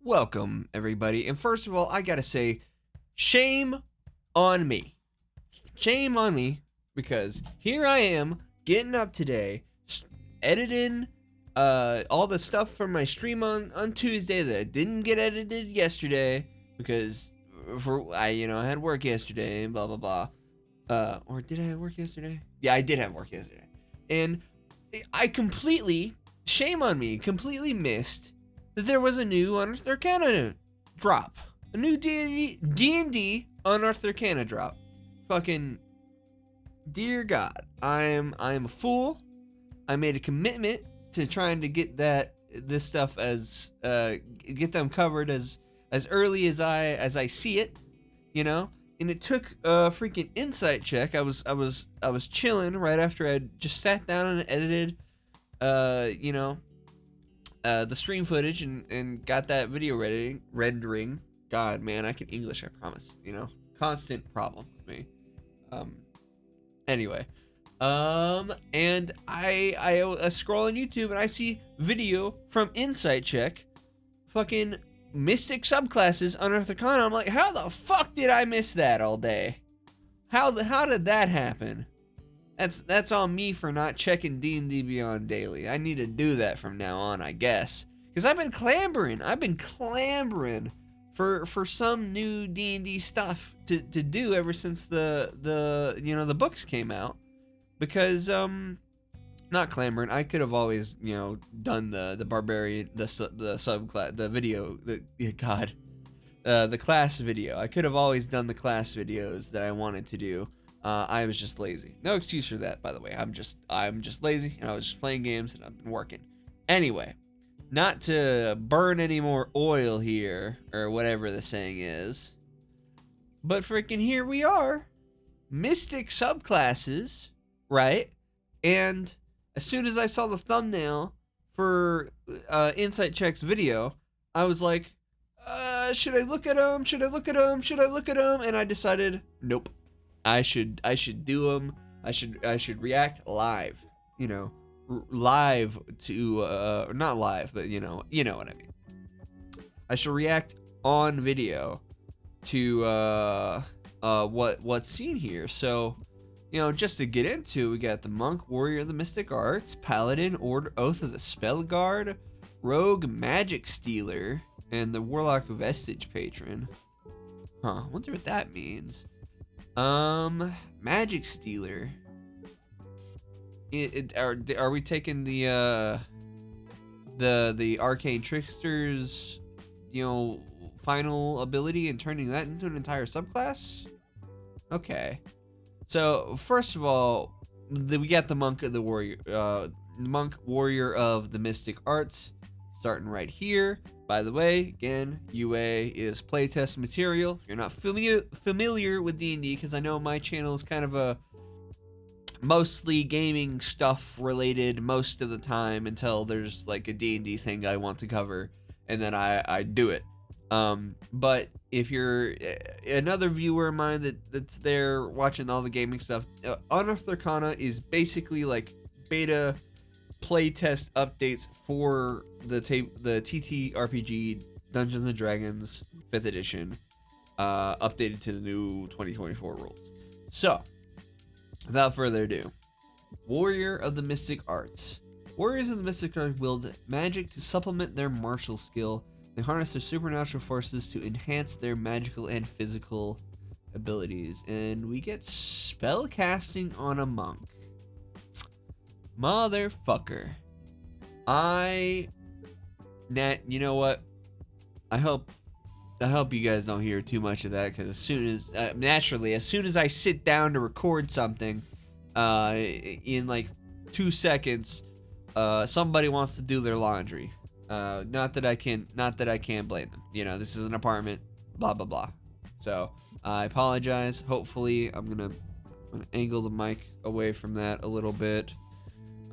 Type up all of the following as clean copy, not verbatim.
Welcome, everybody. And first of all, I gotta say, shame on me. Shame on me, because here I am, getting up today, editing all the stuff from my stream on Tuesday that didn't get edited yesterday, because I had work yesterday, and blah, blah, blah. Or did I have work yesterday? Yeah, I did have work yesterday. And I shame on me, completely missed that there was a new Unearthed Arcana drop. A new D&D Unearthed Arcana drop. Fucking, dear God, I am a fool. I made a commitment to trying to get this stuff get them covered as early as I see it, And it took a freaking insight check. I was chilling right after I just sat down and edited, the stream footage and got that video rendering. God, man, I can English, I promise. Constant problem with me. Anyway, and I scroll on YouTube and I see video from Insight Check, fucking Mystic Subclasses Unearthed Arcana. I'm like, how the fuck did I miss that all day? How did that happen? That's on me for not checking D&D Beyond daily. I need to do that from now on, I guess. Because I've been clambering for some new D&D stuff to do ever since the books came out. Because not clamoring, I could have always done the barbarian, the subclass, the video, the class video. I could have always done the class videos that I wanted to do. I was just lazy. No excuse for that, by the way. I'm just lazy, and I was just playing games, and I've been working. Anyway, not to burn any more oil here, or whatever the saying is, but freaking here we are, Mystic Subclasses, right? And as soon as I saw the thumbnail for Insight Check's video, I was like, should I look at them? Should I look at them? And I decided, nope. I should do them. I should react live, live to not live, but you know what I mean. I should react on video to what's seen here. So, just to get into, we got the Monk, Warrior of the Mystic Arts, Paladin, Oath of the Spellgaurd, Rogue, Magic Stealer, and the Warlock Vestige Patron. I wonder what that means. Magic Stealer. Are we taking the Arcane Trickster's, final ability and turning that into an entire subclass? Okay. So first of all, we got the Monk of the Warrior, Monk Warrior of the Mystic Arts, starting right here. By the way, again, UA is playtest material. If you're not familiar with D&D, because I know my channel is kind of a mostly gaming stuff related most of the time until there's like a D&D thing I want to cover, and then I do it. But if you're another viewer of mine that's there watching all the gaming stuff, Unearthed Arcana is basically like beta playtest updates for the TTRPG Dungeons and Dragons 5th edition, updated to the new 2024 rules. So, without further ado, Warrior of the Mystic Arts. Warriors of the Mystic Arts wield magic to supplement their martial skill. They harness their supernatural forces to enhance their magical and physical abilities. And we get spell casting on a monk. Motherfucker. You know what? I hope you guys don't hear too much of that, because as soon as I sit down to record something, in like 2 seconds, somebody wants to do their laundry. Not that I can't blame them. This is an apartment, blah blah blah. So I apologize. Hopefully, I'm gonna angle the mic away from that a little bit.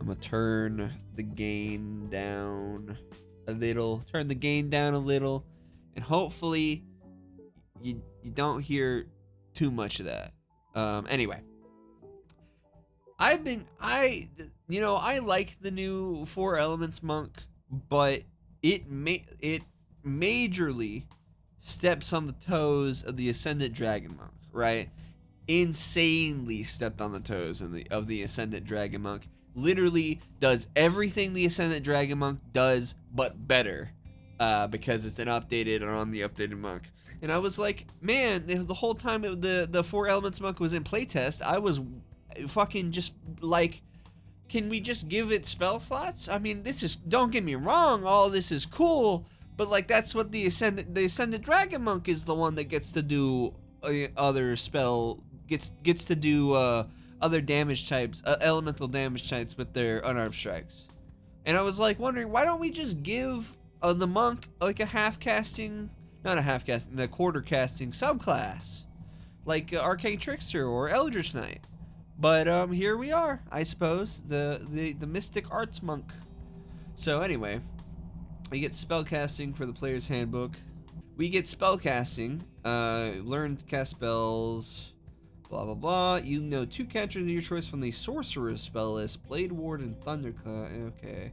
I'm gonna turn the gain down a little, and hopefully you don't hear too much of that. Anyway, I like the new 4 Elements monk, but it majorly steps on the toes of the Ascendant Dragon Monk, right? Insanely stepped on the toes of the Ascendant Dragon Monk. Literally does everything the Ascendant Dragon Monk does, but better, because it's an updated and on the updated monk. And I was like, man, the whole time the Four Elements Monk was in playtest, I was fucking just like, can we just give it spell slots? I mean, this is, don't get me wrong, all this is cool, but like that's what the Ascendant Dragon Monk is the one that gets to do other spell gets to do other damage types, elemental damage types with their unarmed strikes. And I was like wondering, why don't we just give the monk like a the quarter casting subclass, like Arcane Trickster or Eldritch Knight. But here we are, I suppose, the Mystic Arts Monk. So anyway, we get spellcasting for the player's handbook. We get spellcasting, learn to cast spells, blah blah blah. You know 2 cantrips of your choice from the Sorcerer's spell list, Blade Ward and Thunderclap. Okay.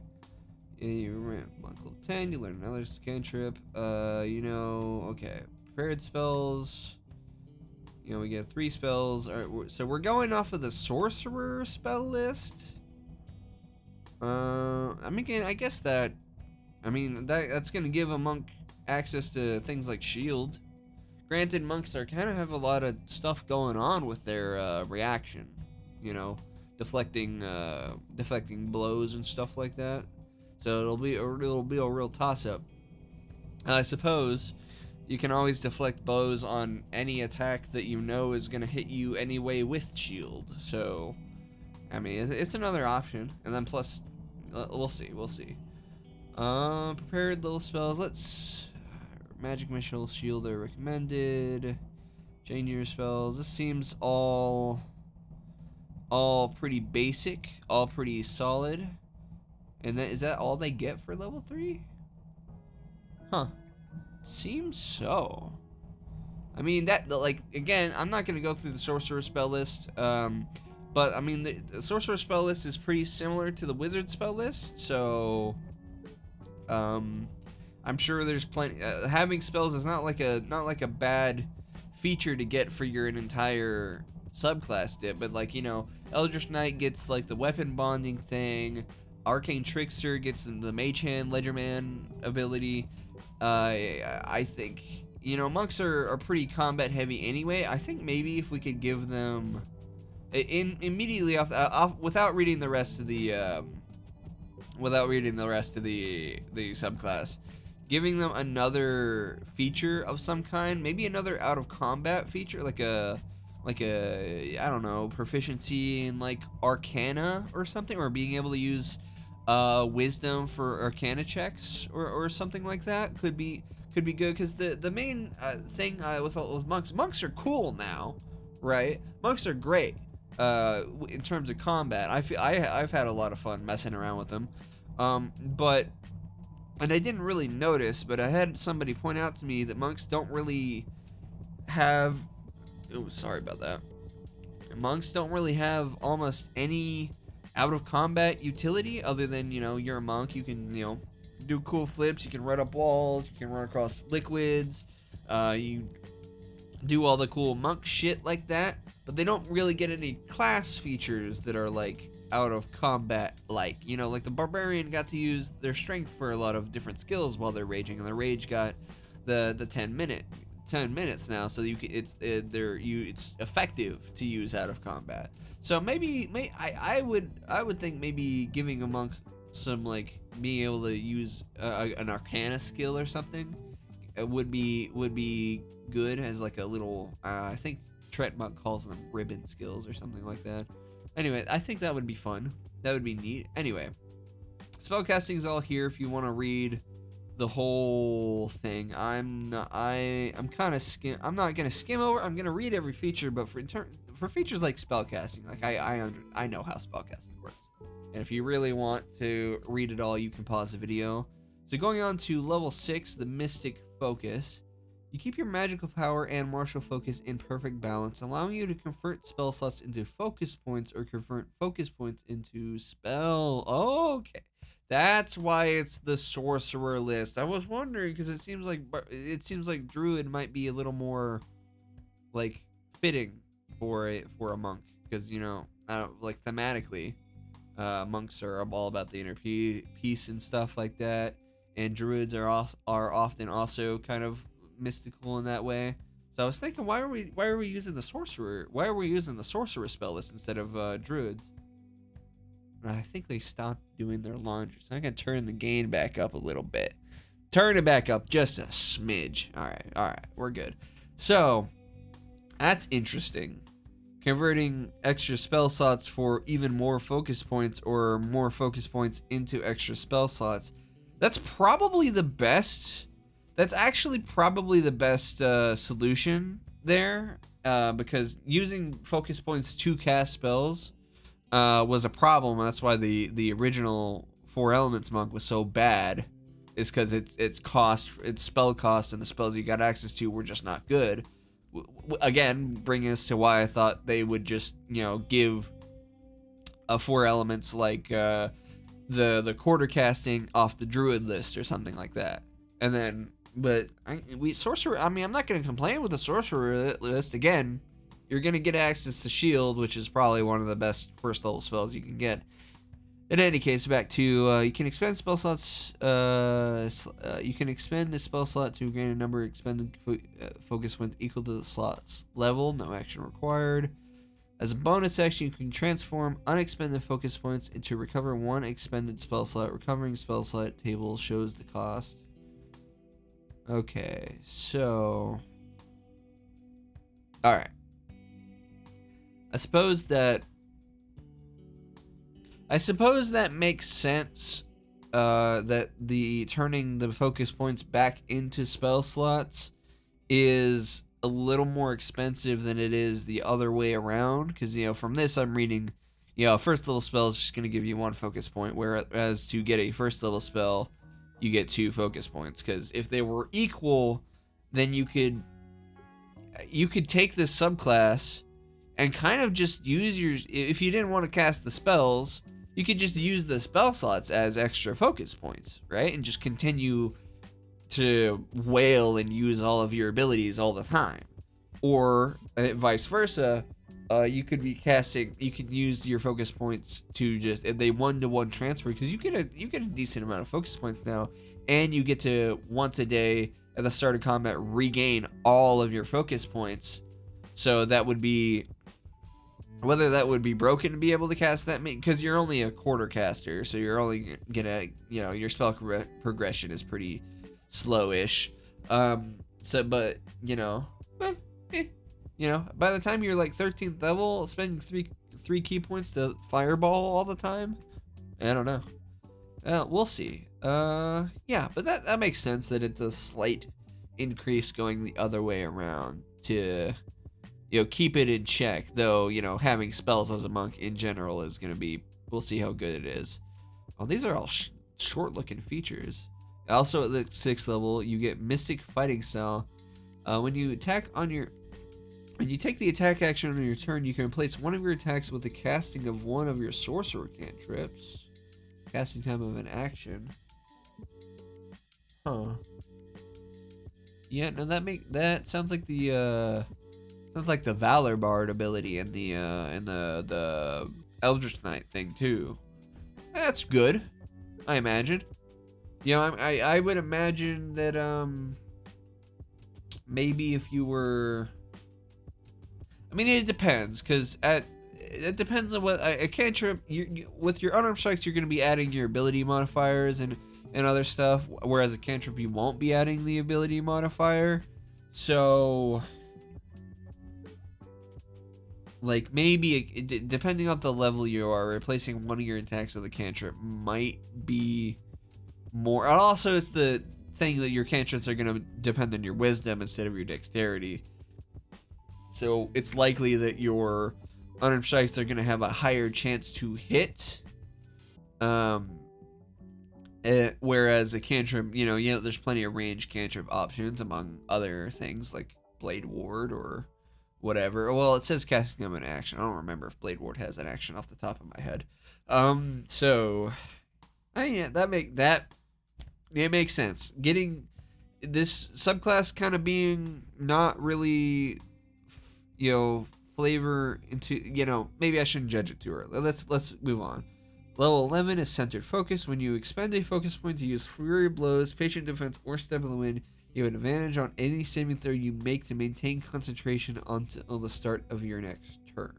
You learn monk level 10, you learn another cantrip. Okay. Prepared spells. You know, we get 3 spells. Alright, so we're going off of the Sorcerer spell list. I guess that's gonna give a monk access to things like shield. Granted, monks kind of have a lot of stuff going on with their reaction, you know, deflecting blows and stuff like that. So it'll be a real toss-up. I suppose you can always deflect blows on any attack that you know is gonna hit you anyway with shield. So, I mean, it's another option. And then plus, we'll see. Prepared little spells. Magic Missile Shield are recommended. Change your spells. This seems all pretty basic, all pretty solid. And is that all they get for level 3? Huh. Seems so. I mean, again, I'm not gonna go through the Sorcerer spell list. But I mean, the Sorcerer spell list is pretty similar to the Wizard spell list, so I'm sure there's plenty. Having spells is not like a bad feature to get for your entire subclass dip, but like, you know, Eldritch Knight gets like the weapon bonding thing. Arcane Trickster gets the Mage Hand Ledgerman ability. I think, you know, monks are pretty combat heavy anyway. I think maybe if we could give them immediately off without reading the rest of the subclass, giving them another feature of some kind, maybe another out of combat feature, like a I don't know, proficiency in like Arcana or something, or being able to use wisdom for Arcana checks or something like that could be good, because the main thing with monks are cool now, right? Monks are great in terms of combat. I've had a lot of fun messing around with them, and I didn't really notice, but I had somebody point out to me that monks don't really have. Oh, sorry about that. Monks don't really have almost any out of combat utility other than, you know, you're a monk, you can, you know, do cool flips, you can run up walls, you can run across liquids, you do all the cool monk shit like that, but they don't really get any class features that are like out of combat, like, you know, like the barbarian got to use their strength for a lot of different skills while they're raging, and the rage got the 10 minutes now, so it's effective to use out of combat. So I would think maybe giving a monk some, like, being able to use an Arcana skill or something would be good as like a little I think Tret Monk calls them ribbon skills or something like that. Anyway, I think that would be fun. That would be neat. Anyway, spellcasting is all here if you want to read the whole thing. I'm not gonna skim over. I'm gonna read every feature, but for features like spellcasting, like I know how spellcasting works. And if you really want to read it all, you can pause the video. So going on to level 6, the Mystic Focus. You keep your magical power and martial focus in perfect balance, allowing you to convert spell slots into focus points or convert focus points into spell. Oh, okay. That's why it's the sorcerer list. I was wondering because it seems like druid might be a little more like fitting for a monk because like thematically, monks are all about the inner peace and stuff like that, and druids are often also kind of mystical in that way. So I was thinking, why are we using the sorcerer? Why are we using the sorcerer spell list instead of druids? I think they stopped doing their laundry, so I can turn the gain back up a little bit. Turn it back up just a smidge. All right, we're good. So that's interesting. Converting extra spell slots for even more focus points, or more focus points into extra spell slots. That's probably the best. That's actually probably the best solution there, because using focus points to cast spells was a problem. That's why the original Four Elements monk was so bad, is because its spell cost, and the spells you got access to were just not good. Again, bringing us to why I thought they would just give a Four Elements like the quarter casting off the druid list or something like that, and then sorcerer. I mean, I'm not gonna complain with the sorcerer list. Again, you're going to get access to shield, which is probably one of the best first level spells you can get. In any case, back to you can expend spell slots. You can expend the spell slot to gain a number of expended focus points equal to the slot's level. No action required. As a bonus action, you can transform unexpended focus points into recover one expended spell slot. Recovering spell slot table shows the cost. Okay, so all right. I suppose that makes sense, that the turning the focus points back into spell slots is a little more expensive than it is the other way around, because from this I'm reading, a first level spell is just going to give you one focus point, whereas to get a first level spell you get 2 focus points, because if they were equal, then you could take this subclass and kind of just use if you didn't want to cast the spells, you could just use the spell slots as extra focus points, right? And just continue to wail and use all of your abilities all the time. Or vice versa, you could use your focus points to just, if they 1-to-1 transfer, because you get a decent amount of focus points now, and you get to once a day at the start of combat regain all of your focus points. So that would be, whether that would be broken to be able to cast that, because you're only a quarter caster, so you're only gonna, your spell progression is pretty slowish. By the time you're like 13th level, spending three key points to fireball all the time, I don't know. We'll see. Yeah, but that makes sense that it's a slight increase going the other way around to keep it in check, though having spells as a monk in general is going to be, we'll see how good it is. Oh, these are all short looking features. Also at the 6th level you get Mystic Fighting Style. When you take the attack action on your turn, you can replace one of your attacks with the casting of one of your sorcerer cantrips. Casting time of an action. Huh. Yeah, no, that sounds like the Valor Bard ability and the Eldritch Knight thing too. That's good, I imagine. I would imagine that maybe if you were, I mean, it depends, because it depends on what a cantrip. With your unarmed strikes, you're going to be adding your ability modifiers and other stuff, whereas a cantrip you won't be adding the ability modifier. So, like, maybe depending on the level you are, replacing one of your attacks with a cantrip might be more. And also, it's the thing that your cantrips are going to depend on your wisdom instead of your dexterity. So it's likely that your unarmed strikes are going to have a higher chance to hit. Whereas a cantrip, there's plenty of range cantrip options, among other things like Blade Ward or whatever. Well, it says casting them in action. I don't remember if Blade Ward has an action off the top of my head. So Yeah, it makes sense. Getting this subclass kind of being not really, flavor into, maybe I shouldn't judge it too early. Let's move on. Level 11 is centered focus. When you expend a focus point to use flurry blows, patient defense, or step in the wind, you have an advantage on any saving throw you make to maintain concentration until the start of your next turn.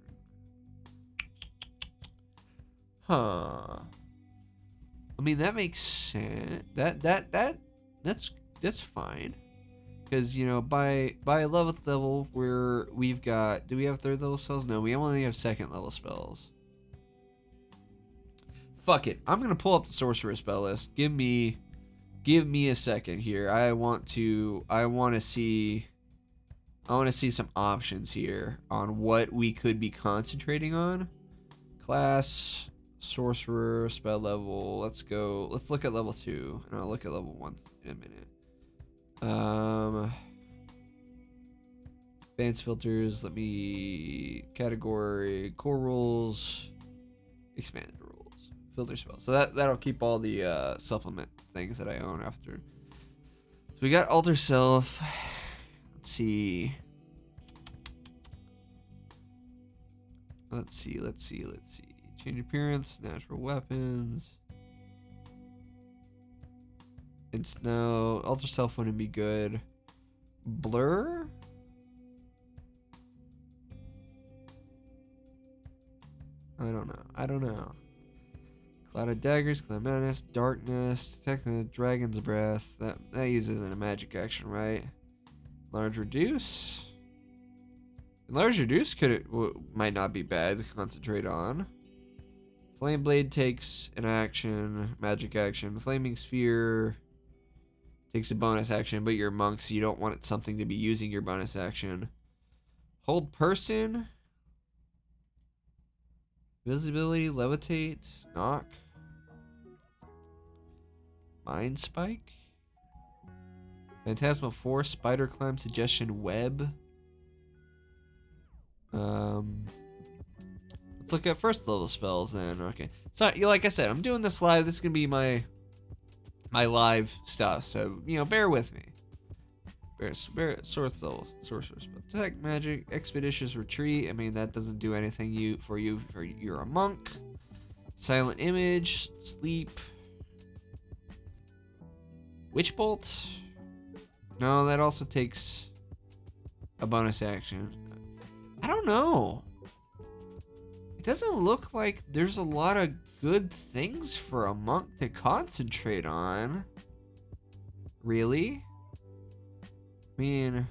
Huh. I mean, that makes sense. That's fine. Because, by 11th level, we've got... Do we have 3rd level spells? No, we only have 2nd level spells. Fuck it. I'm going to pull up the sorcerer spell list. Give me a second here. I want to see some options here on what we could be concentrating on. Class, sorcerer, spell level. Let's look at level 2, and I'll look at level 1 in a minute. Advanced filters. Let me category, core rules, expanded rules, filter spells. So that'll keep all the supplement things that I own after. So we got alter self. Let's see. Change appearance, natural weapons. It's no alter self wouldn't be good. Blur. I don't know. Cloud of daggers, cloud of madness, darkness, technically dragon's breath. That uses a magic action, right? Large reduce. Large reduce might not be bad to concentrate on. Flame blade takes an action, magic action. Flaming sphere takes a bonus action, but you're a monk, so you don't want something to be using your bonus action. Hold person. Visibility, levitate, knock. Mind spike. Phantasmal force, spider climb, suggestion, web. Let's look at first level spells then. Okay. So, like I said, I'm doing this live. This is gonna be my live stuff. So, bear with me. Sorcerer spell. Detect magic, expeditious retreat. I mean, that doesn't do anything for you. You're a monk. Silent image, sleep. Witch bolt. No, that also takes a bonus action. I don't know. It doesn't look like there's a lot of good things for a monk to concentrate on. Really? I mean,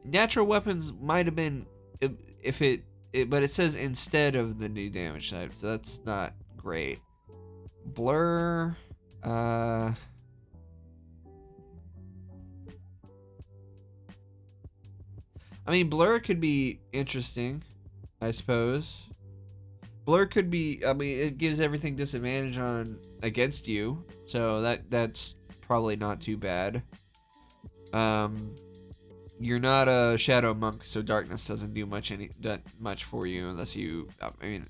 natural weapons might have been if it but it says instead of the new damage type, so that's not great. Blur, I mean, blur could be interesting, I suppose. Blur could be, I mean, it gives everything disadvantage on against you, so that's probably not too bad. You're not a shadow monk, so darkness doesn't do much for you unless you, I mean,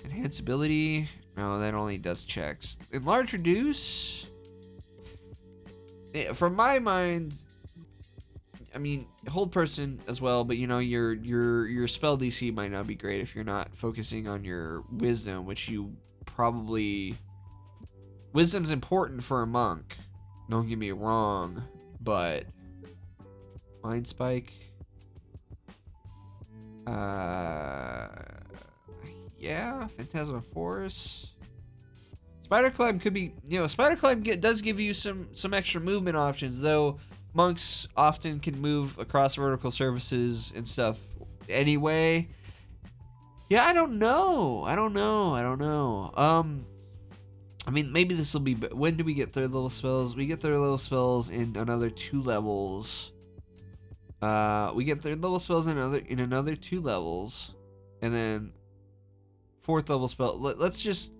enhance ability. No, that only does checks. Enlarge reduce. From my mind, I mean, hold person as well, but your spell DC might not be great if you're not focusing on your wisdom, which you probably... Wisdom's important for a monk, don't get me wrong, but... Mind spike? Yeah, Phantasmal Force. Spider climb could be, Spider climb does give you some extra movement options, though monks often can move across vertical surfaces and stuff anyway. Yeah, I don't know. I mean, maybe this will be, when do we get third level spells? We get third level spells in another 2 levels. We get third level spells in another 2 levels, and then 4th level spell. Let's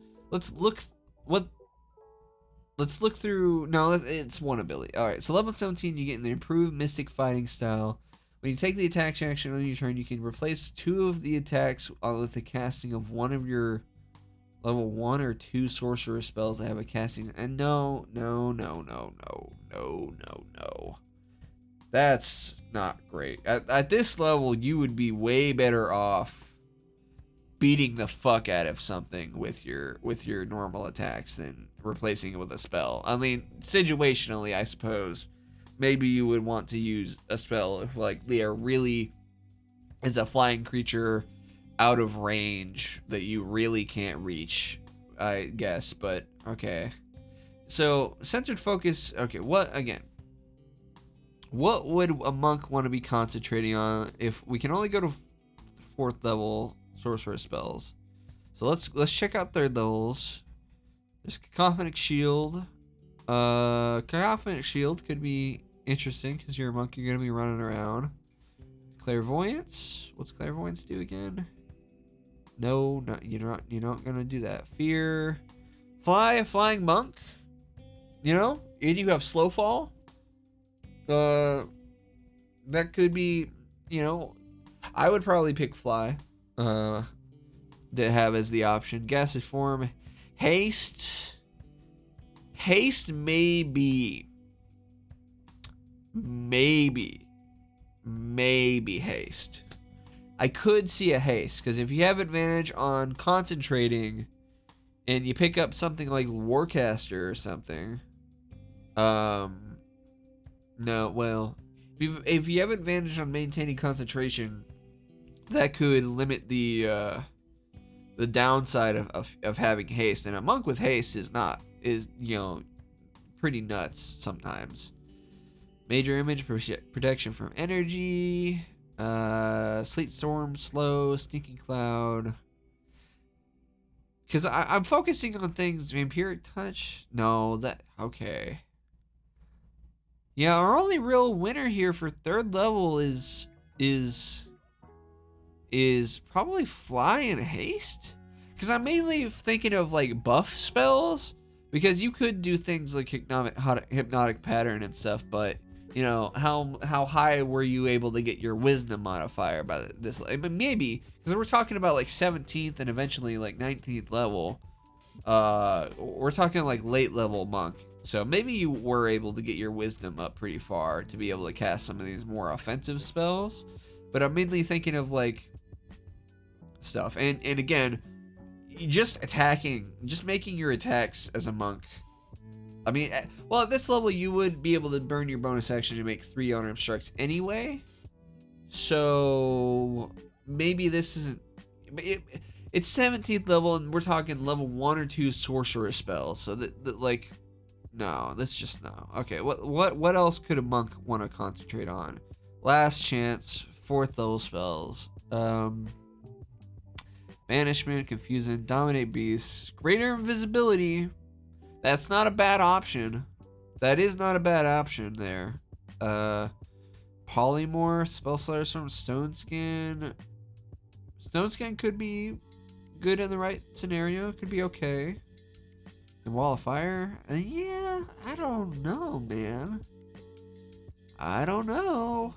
look through. No, it's one ability. All right, so level 17, you get an improved Mystic Fighting Style. When you take the attack action on your turn, you can replace 2 of the attacks with the casting of one of your level 1 or 2 sorcerer spells that have a casting. And no. That's not great. At this level, you would be way better off beating the fuck out of something with your normal attacks than replacing it with a spell. I mean, situationally, I suppose maybe you would want to use a spell if like they are really is a flying creature out of range that you really can't reach, I guess. But okay, so centered focus. Okay, what would a monk want to be concentrating on if we can only go to 4th level sorcerer spells? So let's check out 3rd levels. There's Cacophonic Shield. Cacophonic Shield could be interesting because you're a monk. You're gonna be running around. Clairvoyance. What's Clairvoyance do again? No, you're not gonna do that. Fear. Flying monk. You know, and you have slow fall. That could be, you know, I would probably pick fly. To have as the option. Gaseous form. Haste. Haste maybe haste. I could see a haste because if you have advantage on concentrating and you pick up something like Warcaster or something, no, well, if you have advantage on maintaining concentration, that could limit the downside of having haste. And a monk with haste is you know, pretty nuts sometimes. Major image protection from energy, sleet storm, slow, sneaking cloud. Because I'm focusing on things. Vampiric touch. No, that okay. Yeah, our only real winner here for 3rd level is probably fly and haste. Because I'm mainly thinking of like buff spells. Because you could do things like hypnotic pattern and stuff, but you know how high were you able to get your wisdom modifier by this? I mean, maybe because we're talking about like 17th and eventually like 19th level. We're talking like late level monk, so maybe you were able to get your wisdom up pretty far to be able to cast some of these more offensive spells. But I'm mainly thinking of like stuff, and again, just making your attacks as a monk. I mean, well, at this level, you would be able to burn your bonus action to make 3 unarmed strikes anyway. So maybe this isn't. It's 17th level, and we're talking level 1 or 2 sorcerer spells. So that like, no, that's just no. Okay, what else could a monk want to concentrate on? Last chance, 4th level spells. Banishment, Confusion, Dominate Beasts, Greater Invisibility. That's not a bad option. That is not a bad option there. Polymorph, Spellslayer Storm, Stone Skin. Stone Skin could be good in the right scenario. Could be okay. And Wall of Fire? Yeah, I don't know, man. I don't know.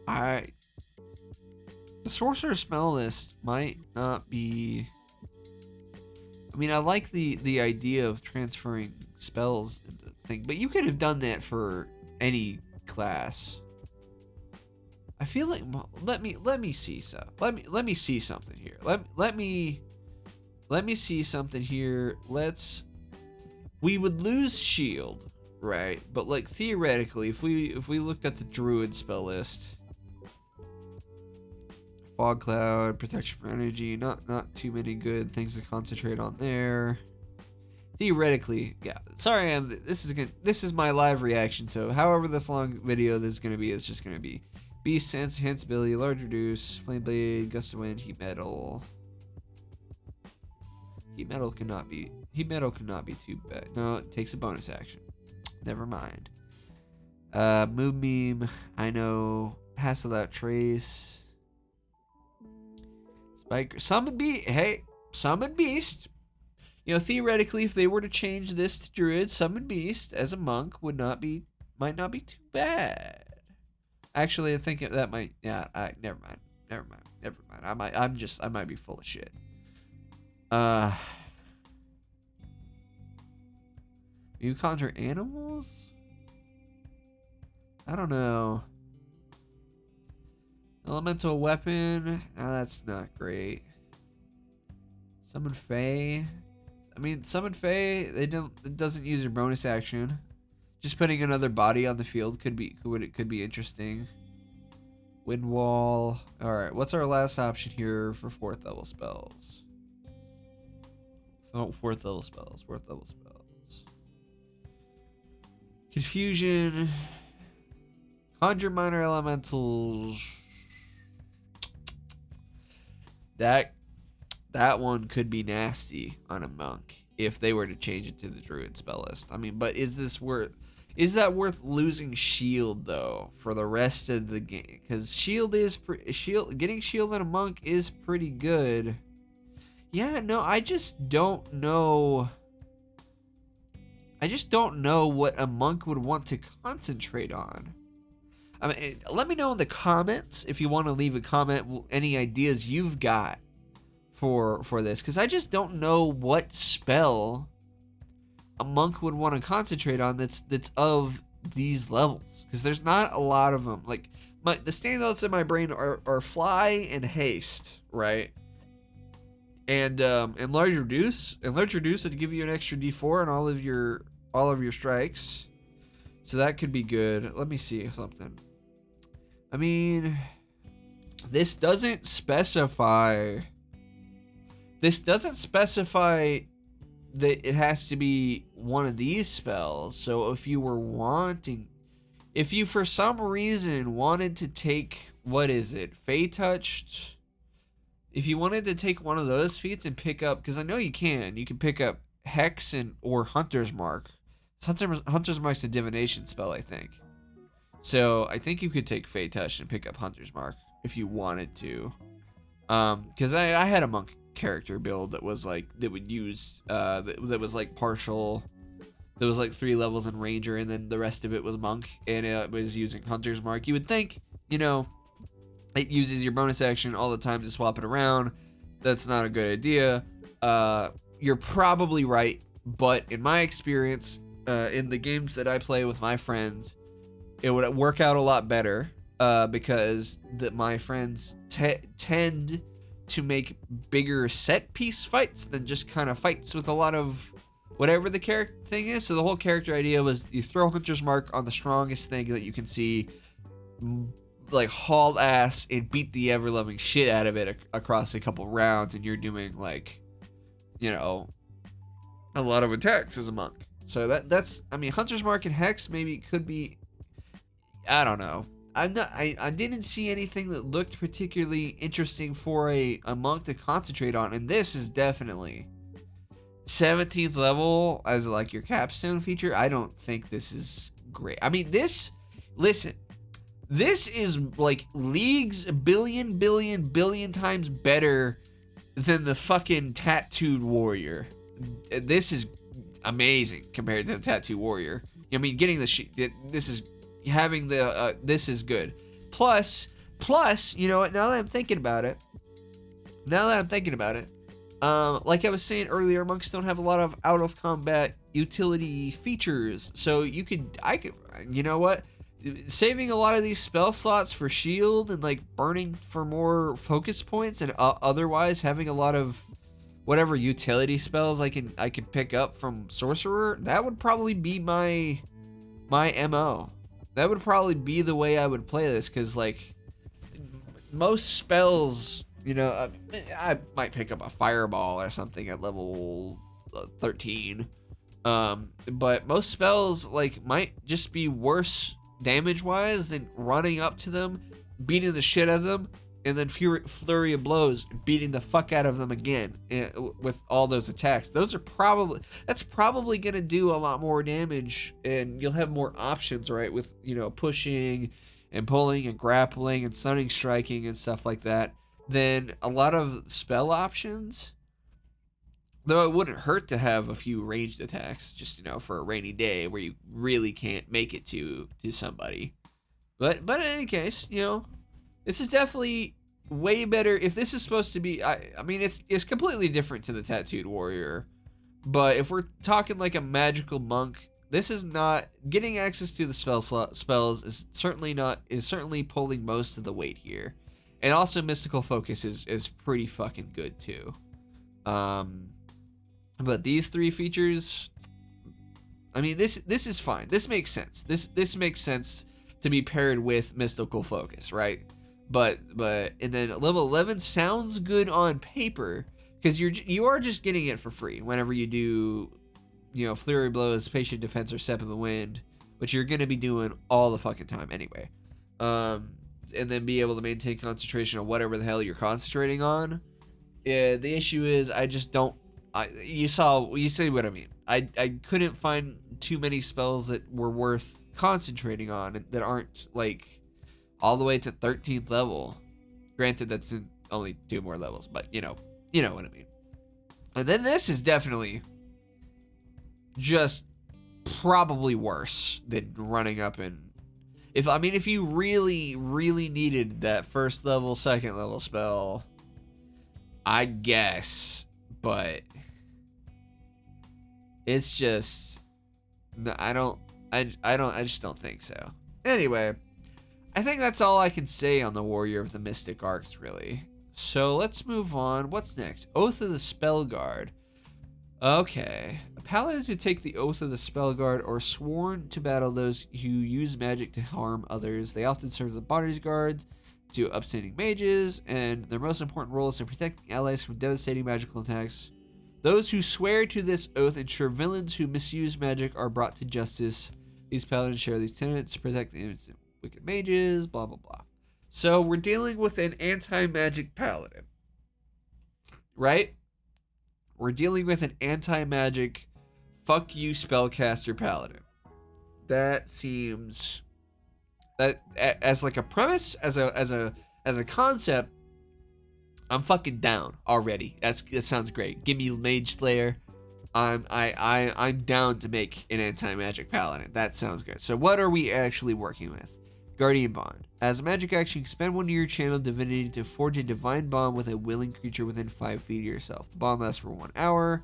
The sorcerer spell list might not be. I mean, I like the idea of transferring spells into thing, but you could have done that for any class. I feel like let me see let me see something here. Let me see something here. We would lose shield, right? But like theoretically, if we looked at the druid spell list. Fog cloud, protection from energy, not too many good things to concentrate on there. Theoretically, yeah. Sorry, this is my live reaction. So, however this long video this is gonna be, it's just gonna be beast sense, enhanceability, large reduce, flame blade, gust of wind, heat metal. Heat metal cannot be too bad. No, it takes a bonus action. Never mind. Move beam. I know. Pass without trace. Summon beast. You know, theoretically, if they were to change this to druid, summon beast as a monk might not be too bad. Actually, I think that might. Yeah, never mind. Never mind. Never mind. I might be full of shit. Uh, you conjure animals? I don't know. Elemental weapon. That's not great. Summon Fae. I mean, summon Fae. It doesn't use your bonus action. Just putting another body on the field could be interesting. Wind Wall. All right. What's our last option here for 4th level spells? Oh, 4th level spells. 4th level spells. Confusion. Conjure minor elementals. That one could be nasty on a monk if they were to change it to the druid spell list. I mean, but is that worth losing shield though for the rest of the game? Because getting shield on a monk is pretty good. Yeah, no, I just don't know. I just don't know what a monk would want to concentrate on. I mean, let me know in the comments if you want to leave a comment any ideas you've got for this, because I just don't know what spell a monk would want to concentrate on that's of these levels, because there's not a lot of them. Like the standouts in my brain are fly and haste, right? And enlarge reduce would give you an extra D4 on all of your strikes, so that could be good. Let me see something. I mean, this doesn't specify that it has to be one of these spells. So if you for some reason wanted to take, what is it, Fey Touched? If you wanted to take one of those feats and pick up, because I know you can pick up Hex or Hunter's Mark. Hunter's Mark's a divination spell, I think. So I think you could take Fey Touch and pick up Hunter's Mark if you wanted to. Because I had a monk character build that was like that was like partial. There was like 3 levels in Ranger, and then the rest of it was monk, and it was using Hunter's Mark. You would think, it uses your bonus action all the time to swap it around. That's not a good idea. You're probably right, but in my experience, in the games that I play with my friends, it would work out a lot better because my friends tend to make bigger set piece fights than just kind of fights with a lot of whatever the character thing is. So the whole character idea was you throw Hunter's Mark on the strongest thing that you can see, like haul ass and beat the ever-loving shit out of it across a couple rounds, and you're doing like, a lot of attacks as a monk. So that's I mean, Hunter's Mark and Hex maybe could be, I don't know. I didn't see anything that looked particularly interesting for a monk to concentrate on, and this is definitely 17th level as like your capstone feature. I don't think this is great. I mean, this is like leagues billion times better than the fucking tattooed warrior. This is amazing compared to the tattooed warrior. I mean, getting this is having the this is good. Plus, you know what? Now that I'm thinking about it, like I was saying earlier, monks don't have a lot of out of combat utility features. So I could, you know what? Saving a lot of these spell slots for shield and like burning for more focus points, and otherwise having a lot of whatever utility spells I can pick up from sorcerer. That would probably be my MO. That would probably be the way I would play this, because like most spells, I might pick up a fireball or something at level 13, but most spells like might just be worse damage wise than running up to them, beating the shit out of them, and then flurry of blows, beating the fuck out of them again with all those attacks. That's probably gonna do a lot more damage, and you'll have more options, right? With pushing and pulling and grappling and stunning, striking and stuff like that, than a lot of spell options. Though it wouldn't hurt to have a few ranged attacks, just for a rainy day where you really can't make it to somebody. But in any case, this is definitely way better. If this is supposed to be, I mean, it's completely different to the Tattooed Warrior. But if we're talking like a magical monk, this is not getting access to the spells is certainly pulling most of the weight here. And also mystical focus is pretty fucking good too. But these three features, I mean, this is fine. This makes sense. This makes sense to be paired with mystical focus, right? But and then level 11 sounds good on paper because you are just getting it for free whenever you do, flurry blows, patient defense, or step of the wind, which you're gonna be doing all the fucking time anyway. And then be able to maintain concentration on whatever the hell you're concentrating on. Yeah, the issue is I just don't. You see what I mean. I couldn't find too many spells that were worth concentrating on that aren't like all the way to 13th level. Granted, that's in only 2 more levels, but you know what I mean. And then this is definitely just probably worse than running up and if you really needed that first level, second level spell, I guess, but it's just I just don't think so. Anyway, I think that's all I can say on the Warrior of the Mystic Arts, really. So let's move on. What's next? Oath of the Spellgaurd. Okay. A paladin to take the Oath of the Spellgaurd or sworn to battle those who use magic to harm others. They often serve as the bodyguards to upstanding mages, and their most important role is to protect allies from devastating magical attacks. Those who swear to this oath ensure villains who misuse magic are brought to justice. These paladins share these tenets, protect the innocent wicked mages, blah blah blah. So we're dealing with an anti-magic paladin, right? We're dealing with an anti-magic, fuck you spellcaster paladin. That seems that as like a premise, as a concept, I'm fucking down already. That sounds great. Give me Mage Slayer. I'm down to make an anti-magic paladin. That sounds good. So what are we actually working with? Guardian Bond. As a magic action, you can spend one of your channeled divinity to forge a divine bond with a willing creature within 5 feet of yourself. The bond lasts for 1 hour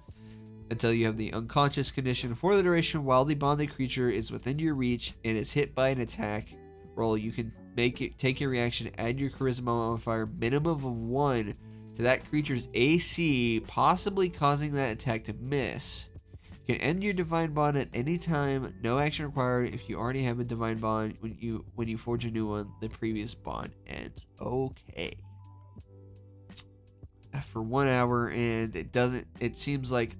until you have the unconscious condition. For the duration, while the bonded creature is within your reach and is hit by an attack roll, you can take your reaction, add your charisma modifier minimum of 1 to that creature's AC, possibly causing that attack to miss. You can end your divine bond at any time. No action required. If you already have a divine bond, when you forge a new one, the previous bond ends. Okay. For 1 hour, and it seems like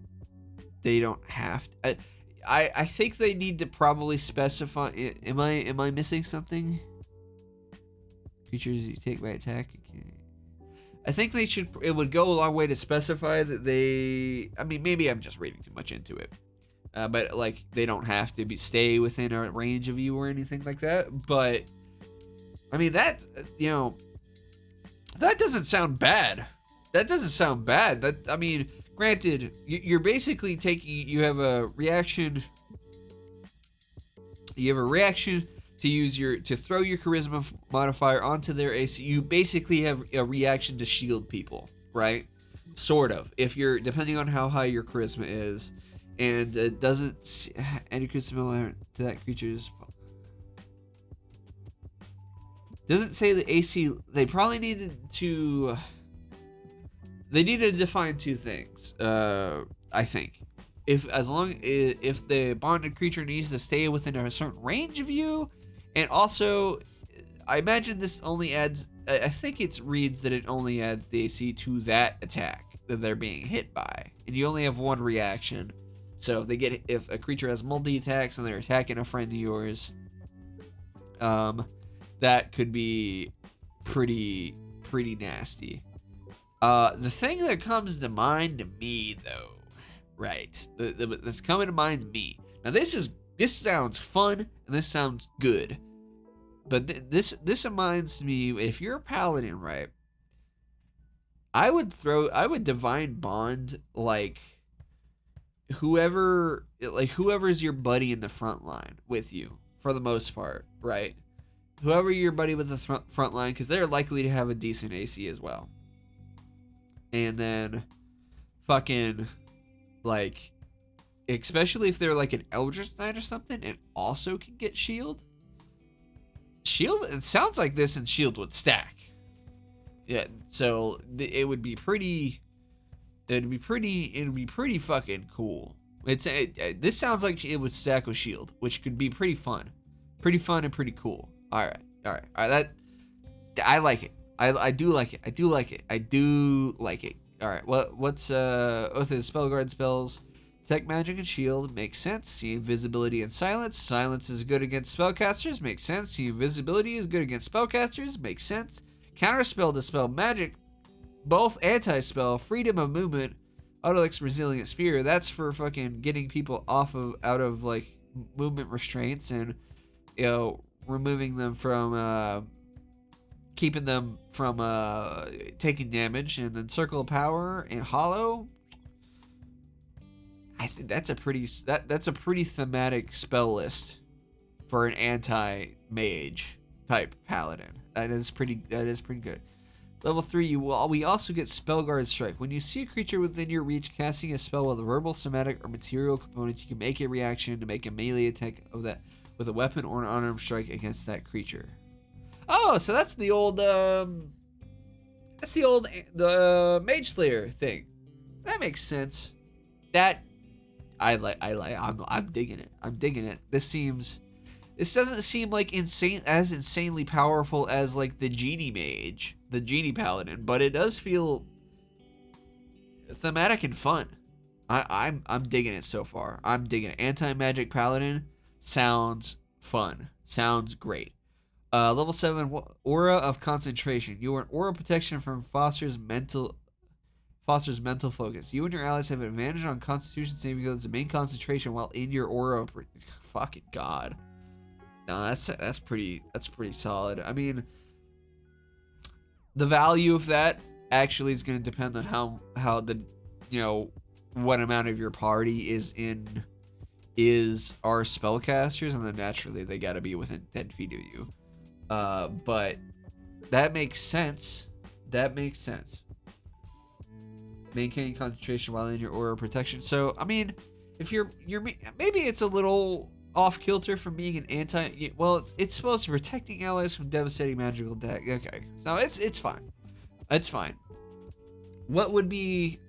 they don't have to. I think they need to probably specify. Am I missing something? Creatures you take by attack. I think they should. It would go a long way to specify that they. I mean, maybe I'm just reading too much into it, but like they don't have to stay within a range of you or anything like that. But I mean that that doesn't sound bad. That doesn't sound bad. That I mean, granted, you're basically taking. You have a reaction. You have a reaction to throw your charisma modifier onto their AC. You basically have a reaction to shield people, right? Sort of. If you're depending on how high your charisma is, and it doesn't any charisma to that creature's. Doesn't say the AC. They probably needed to. They needed to define 2 things. I think. If the bonded creature needs to stay within a certain range of you. And also, I imagine this only adds. I think it reads that it only adds the AC to that attack that they're being hit by, and you only have 1 reaction. So if a creature has multi attacks and they're attacking a friend of yours, that could be pretty nasty. The thing that comes to mind to me, though, right? That's coming to mind to me. Now this sounds fun and this sounds good. But this reminds me, if you're a paladin, right? I would divine bond like whoever's your buddy in the front line with you for the most part, right? whoever your buddy with the front line, because they're likely to have a decent AC as well. And then fucking, like, especially if they're like an Eldritch Knight or something and also can get shield. It sounds like this and shield would stack. Yeah, so it would be pretty fucking cool. This sounds like it would stack with shield, which could be pretty fun and pretty cool. All right. That I like it. I do like it. All right. What's Oath of the Spellgaurd spells? Detect magic and shield makes sense. See invisibility and silence. Silence is good against spellcasters. Makes sense. See invisibility is good against spellcasters. Makes sense. Counterspell dispel magic. Both anti-spell. Freedom of movement. Autolix resilient spear. That's for fucking getting people out of like movement restraints and, you know, removing them from keeping them from taking damage. And then circle of power and hollow. I think that's a pretty thematic spell list for an anti-mage type paladin. That is pretty good. Level 3, we also get Spellgaurd Strike. When you see a creature within your reach casting a spell with a verbal, somatic, or material components, you can make a reaction to make a melee attack of that with a weapon or an unarmed strike against that creature. Oh, so that's the old Mage Slayer thing. That makes sense. I'm digging it. This doesn't seem like insanely powerful as like the Genie Mage, the Genie Paladin, but it does feel thematic and fun. I'm digging it so far. I'm digging it. Anti-magic Paladin sounds fun. Sounds great. Level 7, Aura of Concentration. You earn aura protection from fosters mental focus. You and your allies have advantage on Constitution saving throws, the main concentration while in your aura. Fucking god. No, that's pretty solid. I mean, the value of that actually is going to depend on how the, you know, what amount of your party is our spellcasters, and then naturally they got to be within 10 feet of you. But that makes sense. Maintain concentration while in your aura protection. So, I mean, if you're maybe it's a little off kilter from being an anti. Well, it's supposed to be protecting allies from devastating magical attack. Okay, so it's fine. It's fine. What would be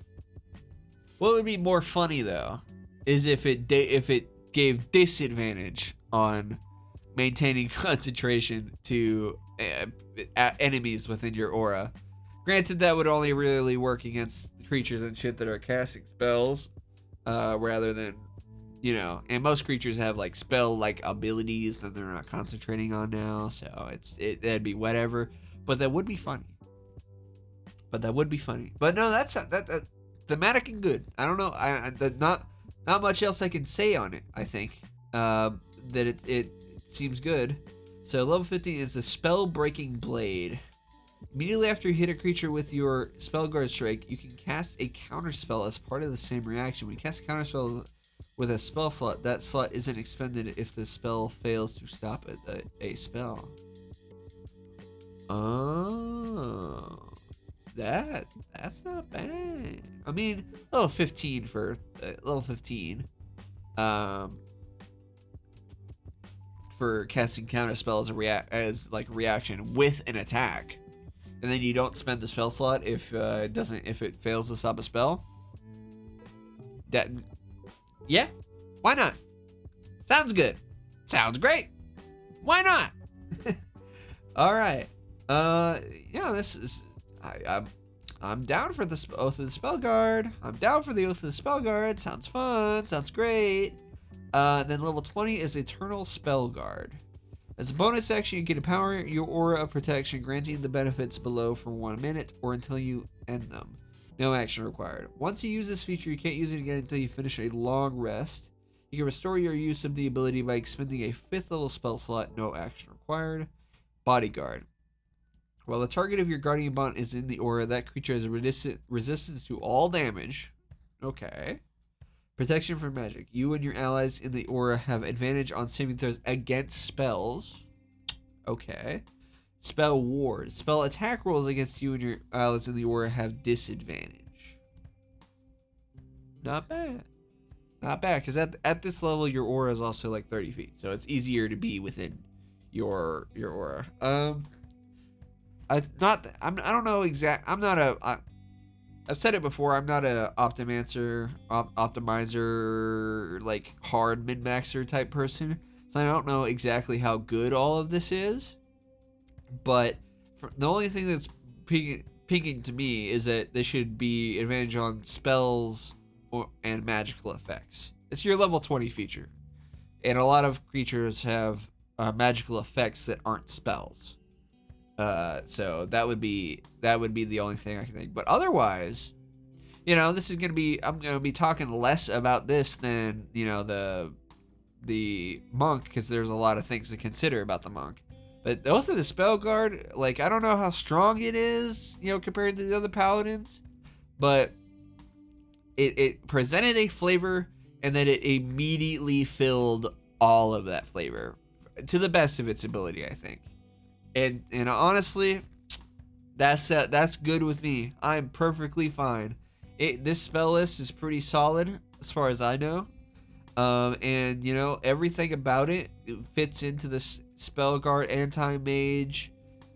more funny though is if it gave disadvantage on maintaining concentration to enemies within your aura. Granted, that would only really work against creatures and shit that are casting spells, rather than, you know, and most creatures have like spell like abilities that they're not concentrating on now, so that'd be whatever. But that would be funny. But no, that's that thematic and good. I don't know. Not much else I can say on it. I think that it seems good. So level 15 is the Spell Breaking Blade. Immediately after you hit a creature with your Spellgaurd Strike, you can cast a counterspell as part of the same reaction. When you cast a counterspell with a spell slot, that slot isn't expended if the spell fails to stop a spell. Oh, that's not bad. I mean, level 15 for level 15. For casting counterspell as reaction with an attack. And then you don't spend the spell slot if it fails to stop a spell. Yeah, why not? Sounds good. Sounds great. Why not? All right. This is I'm down for the Oath of the Spellgaurd. I'm down for the Oath of the Spellgaurd. Sounds fun. Sounds great. Then level 20 is Eternal Spellgaurd. As a bonus action, you can empower your aura of protection, granting the benefits below for 1 minute or until you end them. No action required. Once you use this feature, you can't use it again until you finish a long rest. You can restore your use of the ability by expending a 5th level spell slot. No action required. Bodyguard. While the target of your guardian bond is in the aura, that creature has a resistance to all damage. Okay. Protection from magic. You and your allies in the aura have advantage on saving throws against spells. Okay. Spell ward. Spell attack rolls against you and your allies in the aura have disadvantage. Not bad. Not bad, because at this level, your aura is also like 30 feet, so it's easier to be within your aura. I've said it before. I'm not a optimizer, like hard min-maxer type person, so I don't know exactly how good all of this is. But the only thing that's pinging to me is that there should be advantage on spells and magical effects. It's your level 20 feature, and a lot of creatures have magical effects that aren't spells. So that would be the only thing I can think. But otherwise, this is I'm gonna be talking less about this than the monk, because there's a lot of things to consider about the monk. But both of the Spellgaurd, like, I don't know how strong it is, compared to the other paladins, but it presented a flavor, and then it immediately filled all of that flavor to the best of its ability, I think. And honestly, that's good with me. I'm perfectly fine. This spell list is pretty solid as far as I know. And everything about it fits into this Spellgaurd anti-mage,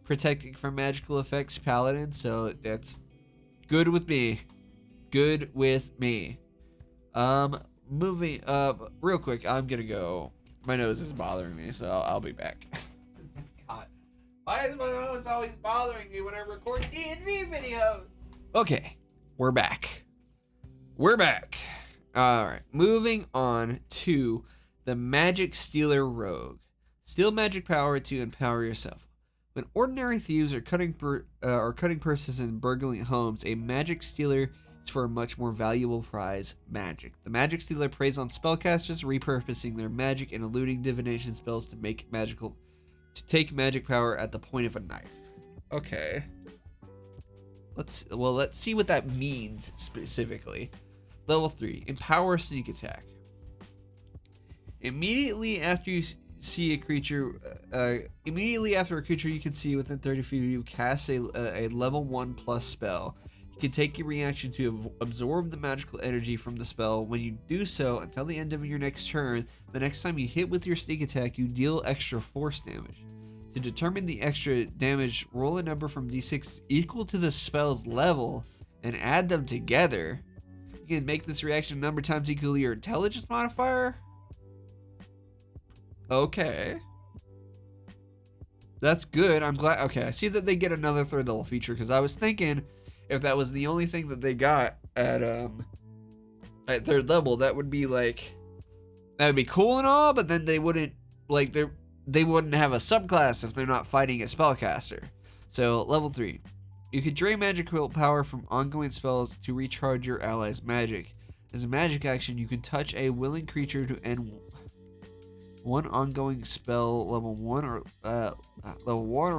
protecting from magical effects paladin. So that's good with me. Good with me. Moving up real quick. I'm gonna go. My nose is bothering me, so I'll be back. God. Why is my nose always bothering me when I record D&D videos? Okay, we're back. Alright, moving on to the Magic Stealer Rogue. Steal magic power to empower yourself. When ordinary thieves are cutting purses and burgling homes, a Magic Stealer is for a much more valuable prize, magic. The Magic Stealer preys on spellcasters, repurposing their magic and eluding divination spells to take magic power at the point of a knife. Okay. Let's see what that means specifically. Level 3, Empower Sneak Attack. Immediately after a creature you can see within 30 feet of you casts a level 1 plus spell. You can take your reaction to absorb the magical energy from the spell. When you do so, until the end of your next turn, the next time you hit with your sneak attack, you deal extra force damage. To determine the extra damage, roll a number from d6 equal to the spell's level and add them together. You can make this reaction a number times equal to your intelligence modifier. Okay. That's good. I'm glad. Okay, I see that they get another third level feature, because I was thinking if that was the only thing that they got at third level, that would be cool and all, but then they wouldn't have a subclass if they're not fighting a spellcaster. So, level 3. You can drain magical power from ongoing spells to recharge your allies' magic. As a magic action, you can touch a willing creature to end one ongoing spell level 1 or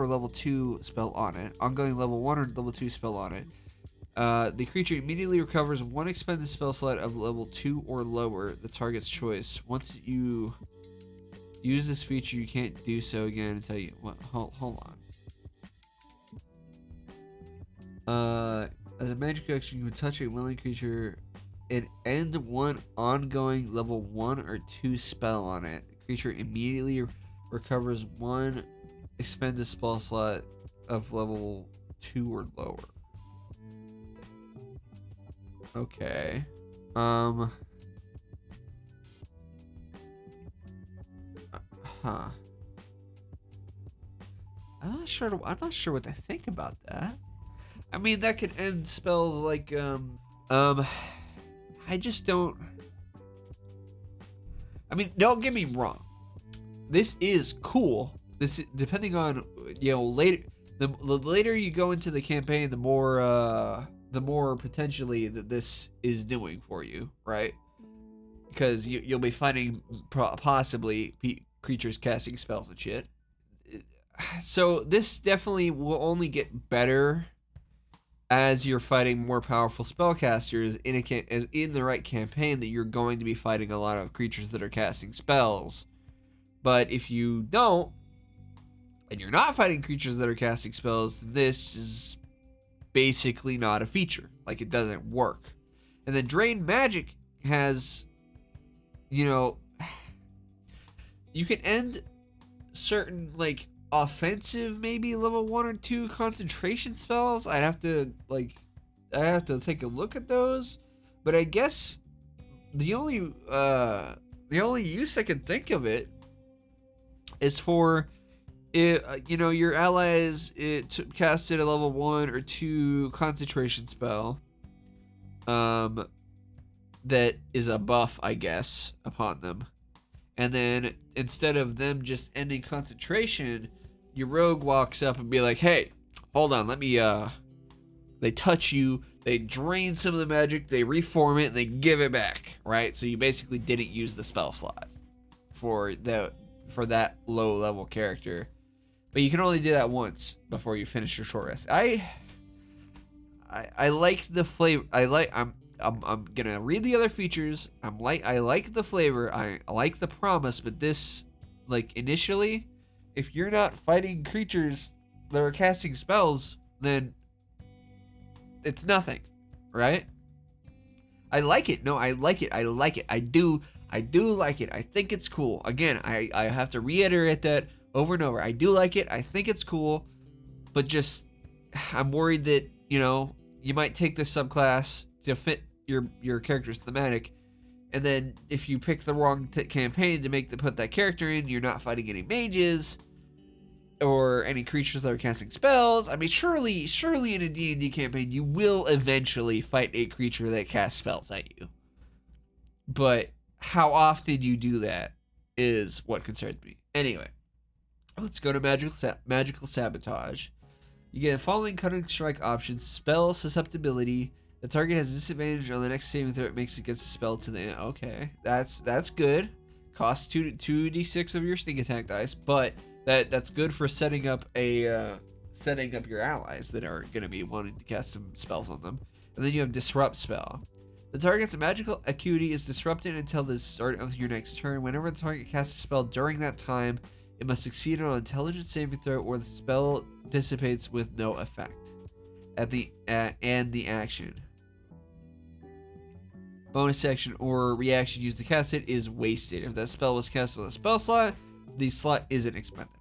level 2 spell on it. Ongoing level 1 or level 2 spell on it. The creature immediately recovers one expended spell slot of level 2 or lower, the target's choice. Once you use this feature, you can't do so again until you... Hold on. As a magic action, you can touch a willing creature and end one ongoing level 1 or 2 spell on it. The creature immediately recovers one expended spell slot of level 2 or lower. Okay. Huh. I'm not sure what to think about that. I mean, that could end spells like I just don't. I mean, don't get me wrong. This is cool. This is, depending on later. The later you go into the campaign, the more potentially that this is doing for you, right? Because you'll be fighting possibly creatures casting spells and shit. So this definitely will only get better as you're fighting more powerful spellcasters in the right campaign, that you're going to be fighting a lot of creatures that are casting spells. But if you don't, and you're not fighting creatures that are casting spells, this is basically not a feature. Like, it doesn't work. And then Drain Magic has, you know, you can end certain, like, offensive, maybe level 1 or 2 concentration spells. I have to take a look at those. But I guess the only use I can think of it is for your allies casted a level 1 or 2 concentration spell that is a buff, I guess, upon them. And then instead of them just ending concentration, your rogue walks up and be like, hey, hold on, let me they touch you, they drain some of the magic, they reform it, and they give it back, right? So you basically didn't use the spell slot for that low level character. But you can only do that once before you finish your short rest. I like the flavor. I'm gonna read the other features. I like the flavor. I like the promise, but this, like, initially, if you're not fighting creatures that are casting spells, then it's nothing, right? I like it. No, I like it. I like it. I do like it. I think it's cool. Again, I have to reiterate that over and over. I do like it. I think it's cool, but just I'm worried that, you might take this subclass to fit your character's thematic, and then if you pick the wrong campaign to put that character in, you're not fighting any mages or any creatures that are casting spells. I mean, surely in a D&D campaign, you will eventually fight a creature that casts spells at you. But how often you do that is what concerns me. Anyway, let's go to magical sabotage. You get the following cutting strike options: spell susceptibility. The target has disadvantage on the next saving throw it makes against a spell to the end. Okay, that's good. Costs 2d6 of your sneak attack dice, but that's good for setting up your allies that are going to be wanting to cast some spells on them. And then you have disrupt spell. The target's magical acuity is disrupted until the start of your next turn. Whenever the target casts a spell during that time, it must succeed on an intelligence saving throw, or the spell dissipates with no effect. And the action. Bonus action or reaction used to cast it is wasted. If that spell was cast with a spell slot, the slot isn't expended.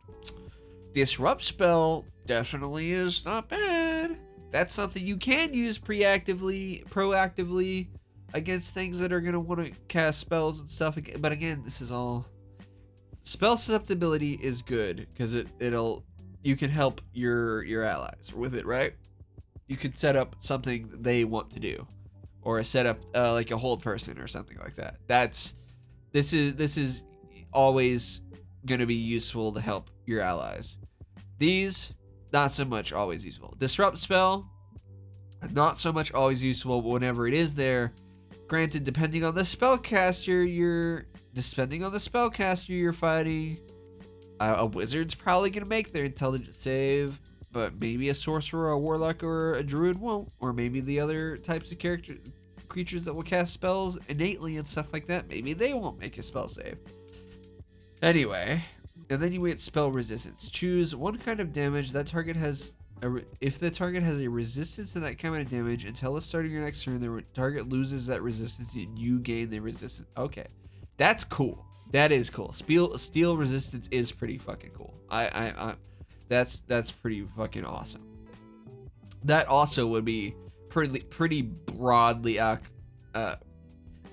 Disrupt spell definitely is not bad. That's something you can use proactively against things that are going to want to cast spells and stuff. But again, this is all... Spell susceptibility is good because you can help your allies with it, right? You could set up something they want to do, or set up like a hold person or something like that. This is always going to be useful to help your allies. These, not so much always useful. Disrupt spell, not so much always useful, but whenever it is there, granted, depending on the spellcaster you're fighting, a wizard's probably going to make their intelligence save, but maybe a sorcerer, a warlock, or a druid won't. Or maybe the other types of creatures that will cast spells innately and stuff like that, maybe they won't make a spell save. Anyway, and then you get spell resistance. Choose one kind of damage that target has. If the target has a resistance to that kind of damage, until the start of your next turn, the target loses that resistance and you gain the resistance. Okay, that's cool. That is cool. Steel resistance is pretty fucking cool. That's pretty fucking awesome. That also would be pretty broadly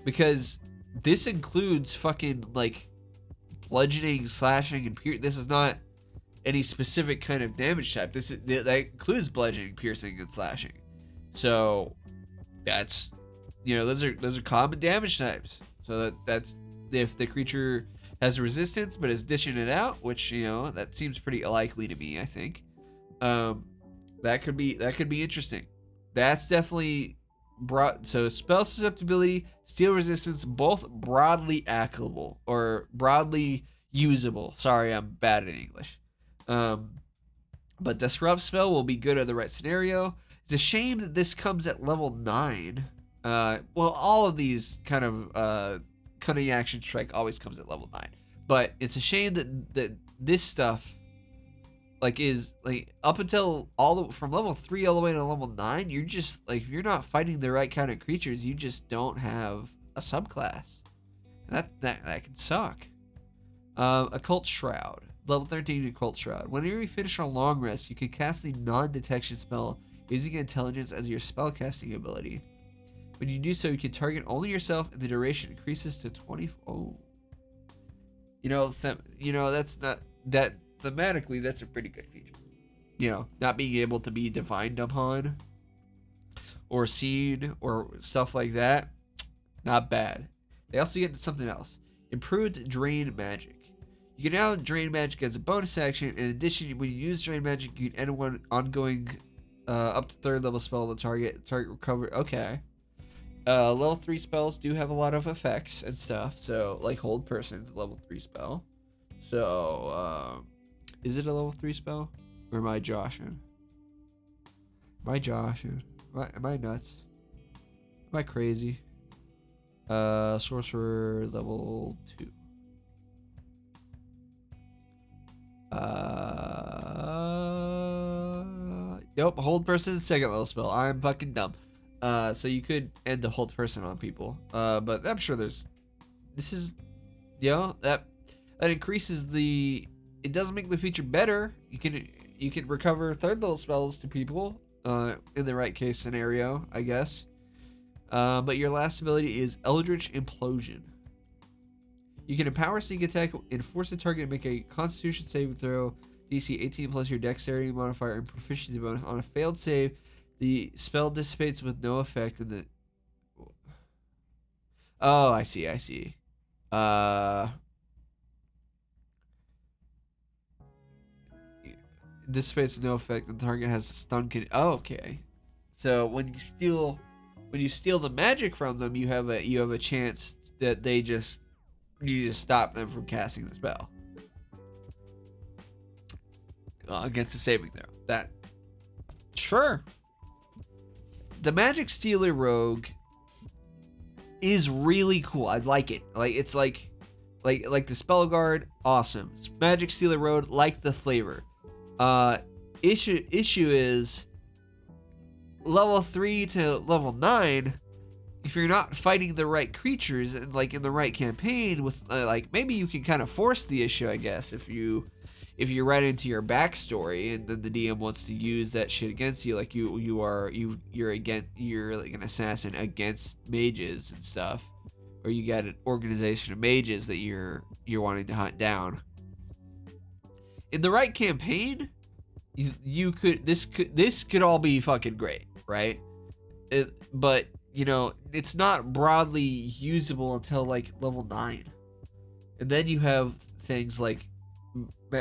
because this includes fucking like bludgeoning, slashing, and piercing. This is not any specific kind of damage type. That includes bludgeoning, piercing, and slashing. So that's those are common damage types. So that's if the creature has resistance but is dishing it out, which that seems pretty likely to me. I think that could be interesting. That's definitely broad. So spell susceptibility, steel resistance, both broadly applicable or broadly usable. Sorry, I'm bad at English. But disrupt spell will be good in the right scenario. It's a shame that this comes at level 9. Well, all of these kind of cunning action strike always comes at level 9. But it's a shame that this stuff is like up until from level 3 all the way to level 9, you're just like, if you're not fighting the right kind of creatures, you just don't have a subclass. That can suck. Occult Shroud. Level 13 Occult Shroud. Whenever you finish a long rest, you can cast the non-detection spell using intelligence as your spellcasting ability. When you do so, you can target only yourself, and the duration increases to 20. Oh, that's not that thematically. That's a pretty good feature. Not being able to be divined upon, or seen, or stuff like that. Not bad. They also get something else. Improved Drain Magic. You can now Drain Magic as a bonus action. In addition, when you use Drain Magic, you can end one ongoing up to 3rd level spell on the target recover. Okay. Level 3 spells do have a lot of effects and stuff. So, like Hold Person's a level 3 spell. So, is it a level 3 spell? Or am I joshing? Am I nuts? Am I crazy? Sorcerer level 2. Nope, Hold Person 2nd level spell. I'm fucking dumb. So you could end the Hold Person on people. But I'm sure that increases it doesn't make the feature better. You can recover 3rd level spells to people, in the right case scenario, I guess. But your last ability is Eldritch Implosion. You can empower sneak attack and force the target to make a Constitution saving throw, DC 18 plus your Dexterity modifier and proficiency bonus. On a failed save, the spell dissipates with no effect. Oh, I see. Dissipates with no effect. The target has a stun. Oh, okay. So when you steal the magic from them, you have a chance that you just stop them from casting the spell against the saving throw. Sure. The Magic Stealer Rogue is really cool. I like it. It's like the Spellgaurd, awesome. Magic Stealer Rogue, like the flavor. Issue is level 3 to level 9. If you're not fighting the right creatures and in the right campaign with maybe you can kind of force the issue, I guess, if you write into your backstory and then the DM wants to use that shit against you, like you're like an assassin against mages and stuff, or you got an organization of mages that you're wanting to hunt down. In the right campaign, this could all be fucking great, right? But it's not broadly usable until level 9. And then you have things like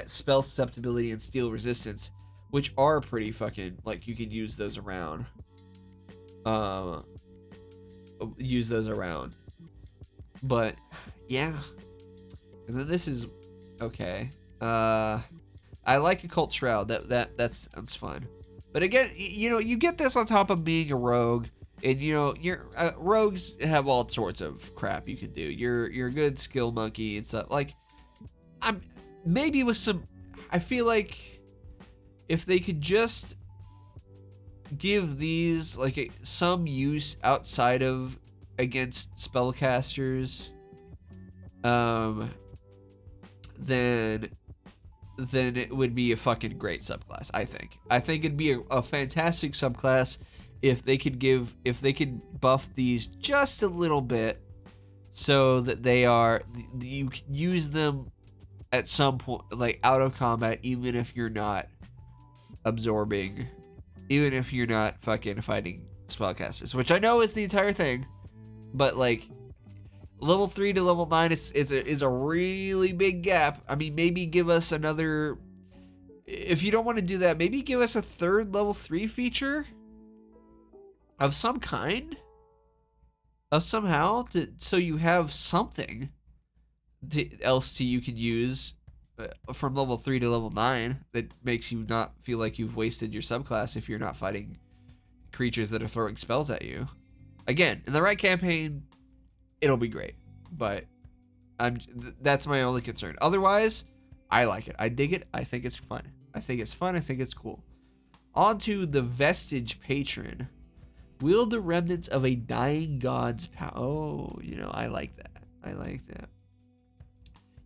spell susceptibility and steel resistance, which are pretty fucking, you can use those around. But yeah. And then this is okay. I like Occult Shroud. That sounds fun. But again, you get this on top of being a rogue. And your rogues have all sorts of crap you can do. You're a good skill monkey and stuff. Maybe with some. I feel like if they could just give these some use outside of against spellcasters, then it would be a fucking great subclass. I think it'd be a fantastic subclass. If they could buff these just a little bit so that you can use them at some point, out of combat, even if you're not absorbing, even if you're not fucking fighting spellcasters, which I know is the entire thing, but level 3 to level 9 is a really big gap. I mean, maybe give us another, if you don't want to do that, maybe give us a 3rd level 3 feature of some kind, so you have something else you can use from level 3 to level 9 that makes you not feel like you've wasted your subclass if you're not fighting creatures that are throwing spells at you. Again, in the right campaign, it'll be great, but that's my only concern. Otherwise, I like it. I dig it. I think it's fun. I think it's fun. I think it's cool. On to the Vestige Patron. Wield the remnants of a dying god's power. Oh, I like that. I like that.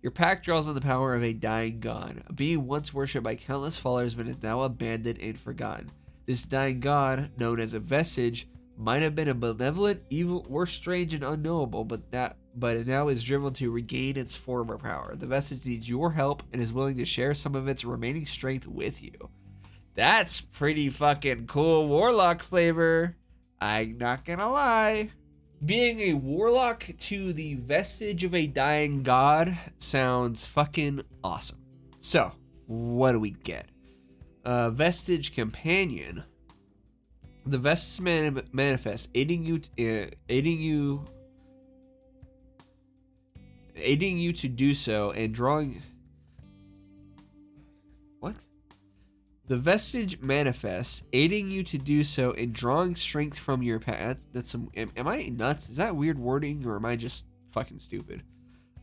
Your pack draws on the power of a dying god. A being once worshipped by countless followers but is now abandoned and forgotten. This dying god, known as a vestige, might have been a benevolent, evil, or strange and unknowable, but it now is driven to regain its former power. The vestige needs your help and is willing to share some of its remaining strength with you. That's pretty fucking cool Warlock flavor. I'm not gonna lie. Being a Warlock to the vestige of a dying god sounds fucking awesome. So, what do we get? Vestige Companion. The Vestige manifests, aiding you to do so and drawing. What? The Vestige manifests, aiding you to do so and drawing strength from your path. That's some. Am I nuts? Is that weird wording, or am I just fucking stupid?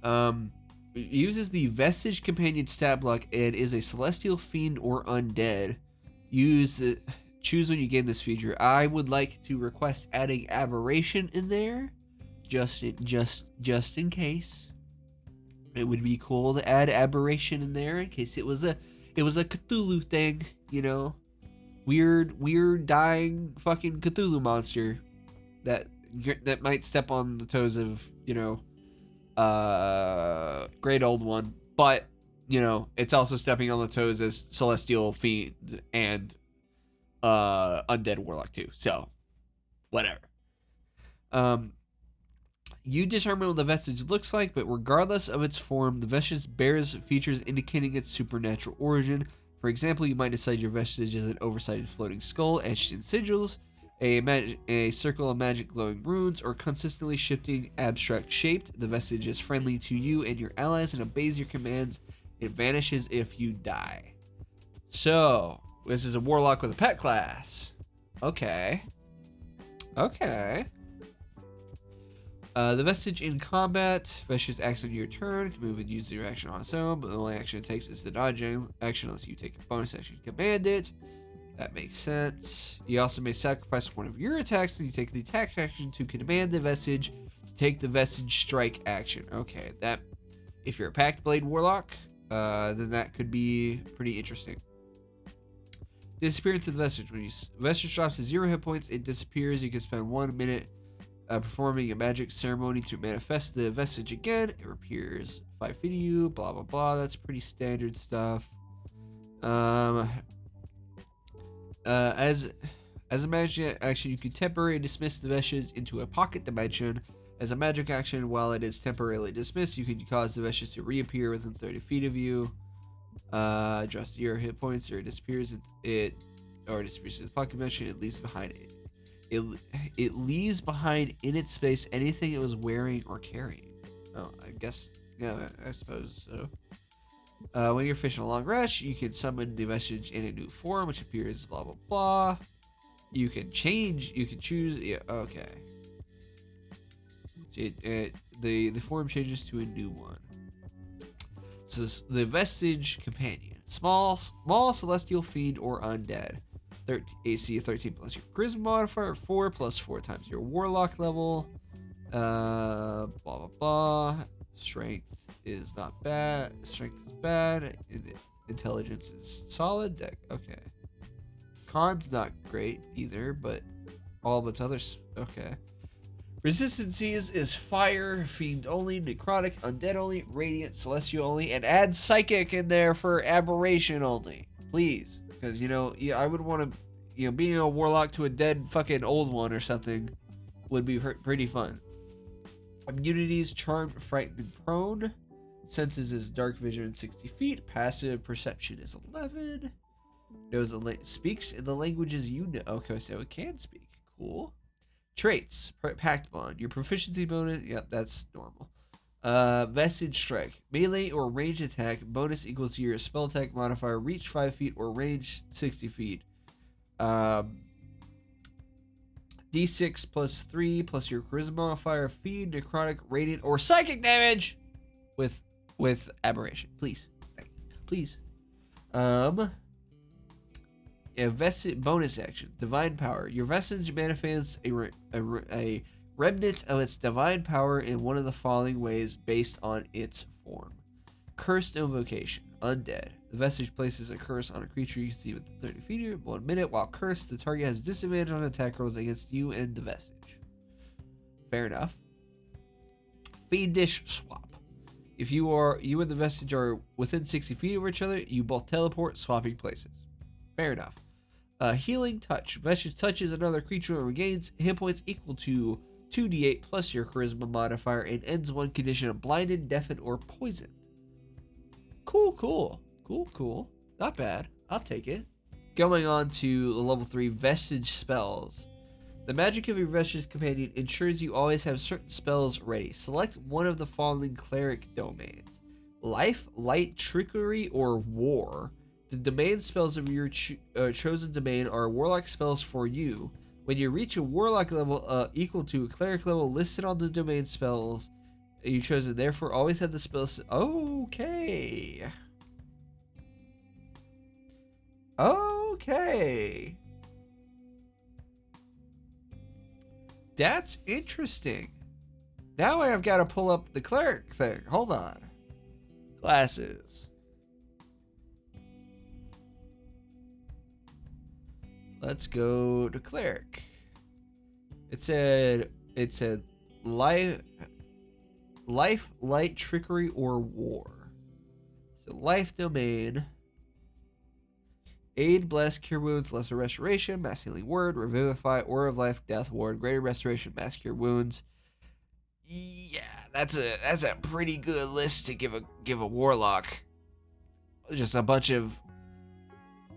It uses the Vestige Companion stat block and is a celestial fiend or undead. Choose when you gain this feature. I would like to request adding aberration in there, just in case. It would be cool to add aberration in there in case it was a Cthulhu thing, weird dying fucking Cthulhu monster that might step on the toes of great old one, but it's also stepping on the toes as celestial fiend and undead warlock too. So whatever. You determine what the vestige looks like, but regardless of its form, the vestige bears features indicating its supernatural origin. For example, you might decide your vestige is an oversized floating skull etched in sigils, a circle of magic glowing runes, or consistently shifting abstract shaped. The vestige is friendly to you and your allies and obeys your commands. It vanishes if you die. So, this is a warlock with a pet class. Okay. The vestige in combat. Vestige acts on your turn. Can move and use your action on its own, but the only action it takes is the dodge action unless you take a bonus action to command it. That makes sense. You also may sacrifice one of your attacks and you take the attack action to command the vestige to take the vestige strike action. Okay, that if you're a Pact Blade Warlock, then that could be pretty interesting. Disappearance of the vestige. When vestige drops to 0 hit points, it disappears. You can spend 1 minute performing a magic ceremony to manifest the vestige again. It appears 5 feet of you, blah blah blah. That's pretty standard stuff. As a magic action, you can temporarily dismiss the vestige into a pocket dimension. As a magic action, while it is temporarily dismissed, you can cause the vestige to reappear within 30 feet of you. Drops 0 hit points, or it disappears. It disappears in the pocket dimension. It leaves behind it. It leaves behind in its space anything it was wearing or carrying. Oh, I guess, yeah, I suppose so. When you're fishing a long rest, you can summon the vestige in a new form, which appears blah blah blah. You can choose. Yeah, okay. The form changes to a new one. So the Vestige Companion, small celestial fiend or undead. AC 13 plus your charisma modifier, 4 plus 4 times your warlock level. Blah blah blah. Strength is not bad. Strength is bad. Intelligence is solid. Deck. Okay. Con's not great either, but all of its others. Okay. Resistances is fire, fiend only, necrotic, undead only, radiant, celestial only, and add psychic in there for aberration only, please. Because I would want to, being a warlock to a dead fucking old one or something would be pretty fun. Immunities: charmed, frightened, prone. Senses is dark vision and 60 feet. Passive perception is 11. Speaks in the languages you know. Okay, so it can speak. Cool. Traits: Pact Bond. Your proficiency bonus. Yep, that's normal. Vestige Strike. Melee or range attack. Bonus equals to your spell attack modifier. Reach 5 feet or range 60 feet. D6 plus 3 plus your charisma modifier. Feed, necrotic, radiant, or psychic damage with aberration. Please. Please. A vestige bonus action, divine power. Your vestige manifests a remnant of its divine power in one of the following ways based on its form. Cursed invocation, undead. The vestige places a curse on a creature you see within 30 feet of 1 minute. While cursed, the target has disadvantage on attack rolls against you and the vestige. Fair enough. Fiendish swap. If you and the vestige are within 60 feet of each other, you both teleport, swapping places. Fair enough. Healing touch. Vestige touches another creature and regains hit points equal to 2d8 plus your charisma modifier and ends one condition of blinded, deafened, or poisoned. Cool. Not bad. I'll take it. Going on to the level 3 vestige spells. The magic of your vestige companion ensures you always have certain spells ready. Select one of the following cleric domains: life, light, trickery, or war. The domain spells of your chosen domain are warlock spells for you. When you reach a warlock level equal to a cleric level listed on the domain spells you chosen, therefore always have the spells. Okay. That's interesting. Now I have got to pull up the cleric thing. Hold on. Classes. Let's go to cleric. It said life, light, trickery, or war. So life domain. Aid, bless, cure wounds, lesser restoration, mass healing word, revivify, aura of life, death ward, greater restoration, mass cure wounds. Yeah, that's a pretty good list to give a warlock. Just a bunch of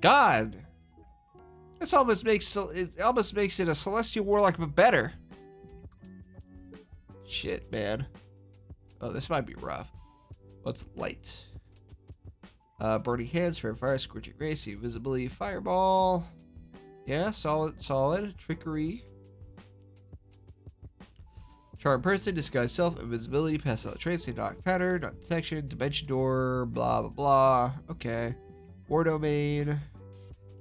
God. This almost makes it a celestial warlock, but better. Shit, man. Oh, this might be rough. What's light? Burning hands, fair fire, scorching rays, invisibility, fireball. Yeah, solid. Trickery. Charm person, disguise self, invisibility, pass out trace, knock pattern, not detection, dimension door, blah blah blah. Okay. War domain.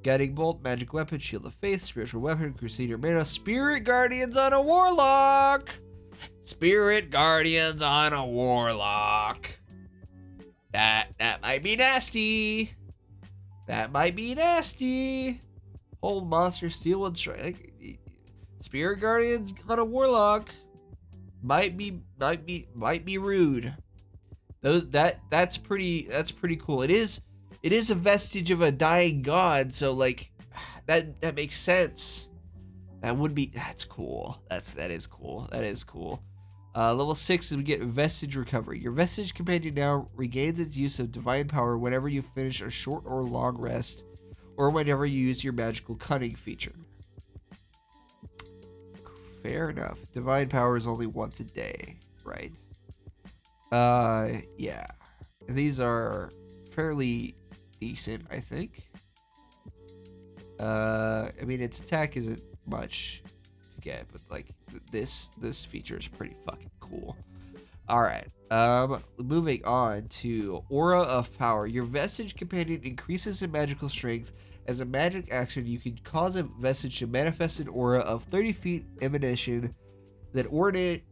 Guiding bolt, magic weapon, shield of faith, spiritual weapon, crusader mana, spirit guardians on a warlock. Spirit guardians on a warlock. That might be nasty. Hold monster, steal one strike. Spirit guardians on a warlock might be rude. That's pretty cool. It is a vestige of a dying god, so like that makes sense. That's cool. That is cool. Level 6 is we get vestige recovery. Your vestige companion now regains its use of divine power whenever you finish a short or long rest, or whenever you use your magical cunning feature. Fair enough. Divine power is only once a day, right? Yeah. These are fairly decent, I think. I mean, its attack isn't much to get, but like this feature is pretty fucking cool. All right. Moving on to Aura of Power. Your vestige companion increases in magical strength. As a magic action, you can cause a vestige to manifest an aura of 30 feet emanation that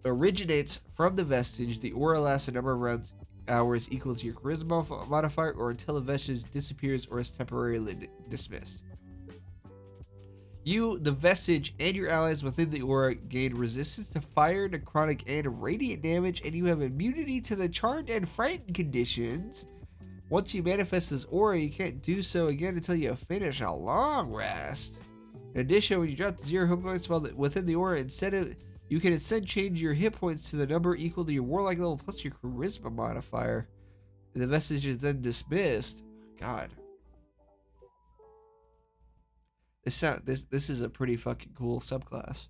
originates from the vestige. The aura lasts a number of hours equal to your charisma modifier, or until the vestige disappears or is temporarily dismissed. You, the vestige, and your allies within the aura gain resistance to fire, necrotic, and radiant damage, and you have immunity to the charmed and frightened conditions. Once you manifest this aura, you can't do so again until you finish a long rest. In addition, when you drop to 0 hit points while within the aura, you can instead change your hit points to the number equal to your warlock level plus your charisma modifier. And the vestige is then dismissed. God. This is a pretty fucking cool subclass.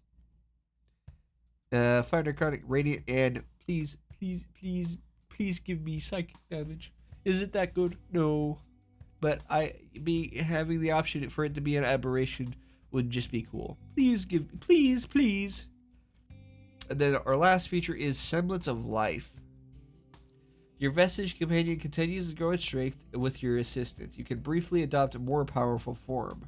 Fire, necrotic, radiant, and please give me psychic damage. Is it that good? No. But having the option for it to be an aberration would just be cool. Please. And then our last feature is Semblance of Life. Your vestige companion continues to grow in strength with your assistance. You can briefly adopt a more powerful form.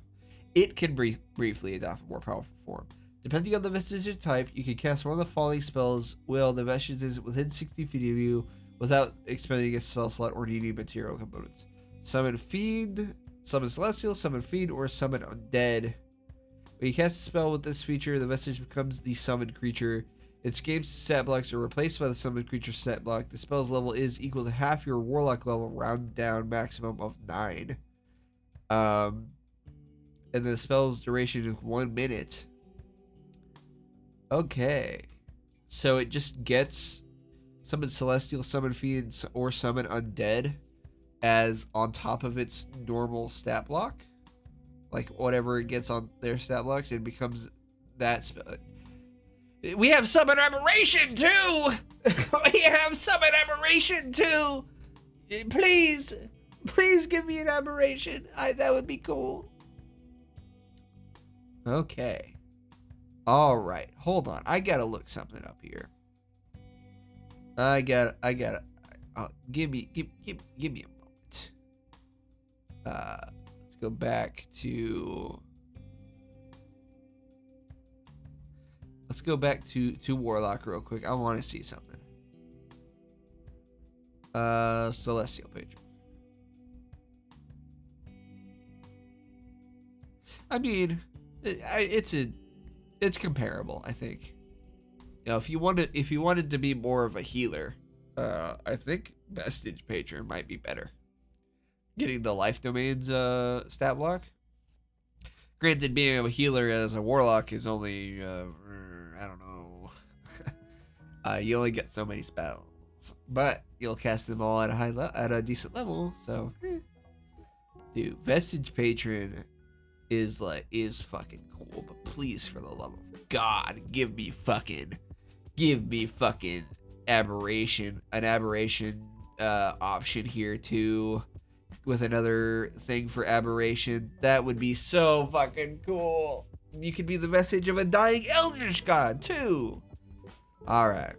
it can briefly adopt a more powerful form. Depending on the Vestige type, you can cast one of the following spells while the Vestige is within 60 feet of you without expending a spell slot or needing material components. Summon Fiend, Summon Celestial, Summon Fiend, or Summon Undead. When you cast a spell with this feature, the Vestige becomes the summoned creature. Its game stat blocks are replaced by the summoned creature stat block. The spell's level is equal to half your Warlock level, rounded down, maximum of 9. And the spell's duration is 1 minute. Okay. So it just gets Summon Celestial, Summon Fiend, or Summon Undead as on top of its normal stat block. Like whatever it gets on their stat blocks, it becomes that spell. We have Summon Aberration too! We have Summon Aberration too! Please give me an Aberration. That would be cool. Okay. Alright, hold on. I gotta look something up here. I gotta give me a moment. Let's go back to Warlock real quick. I want to see something. Celestial Patron. I mean, it's comparable, I think. You know, if you wanted to be more of a healer, I think Vestige Patron might be better. Getting the life domains stat block. Granted, being a healer as a warlock is only I don't know. You only get so many spells, but you'll cast them all at a decent level. So, dude, Vestige Patron is fucking cool. But please, for the love of God, give me fucking aberration, an aberration option here too, with another thing for aberration. That would be so fucking cool. You could be the Vestige of a dying Eldritch God too. All right.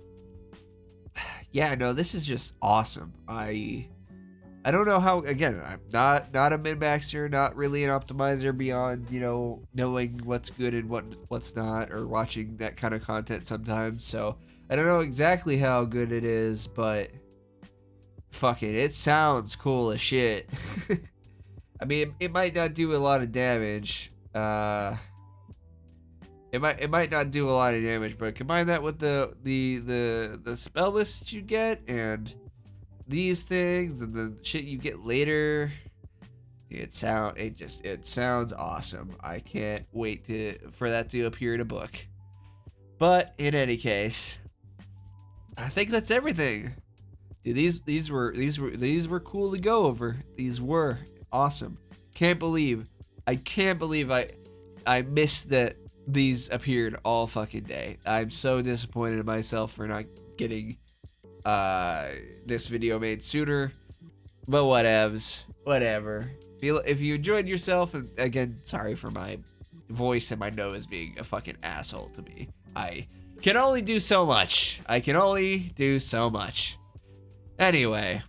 Yeah, no, this is just awesome. I don't know how. Again, I'm not a min-maxer, not really an optimizer beyond, you know, knowing what's good and what's not, or watching that kind of content sometimes. So I don't know exactly how good it is, but fuck it sounds cool as shit. I mean, it might not do a lot of damage. It might not do a lot of damage, but combine that with the spell list you get and these things and the shit you get later, it sounds awesome. I can't wait for that to appear in a book. But in any case, I think that's everything. Dude, these were cool to go over. These were awesome. I can't believe I missed that these appeared all fucking day. I'm so disappointed in myself for not getting this video made sooner. But whatevs. Whatever. If you enjoyed yourself, and again, sorry for my voice and my nose being a fucking asshole to me. I can only do so much. Anyway,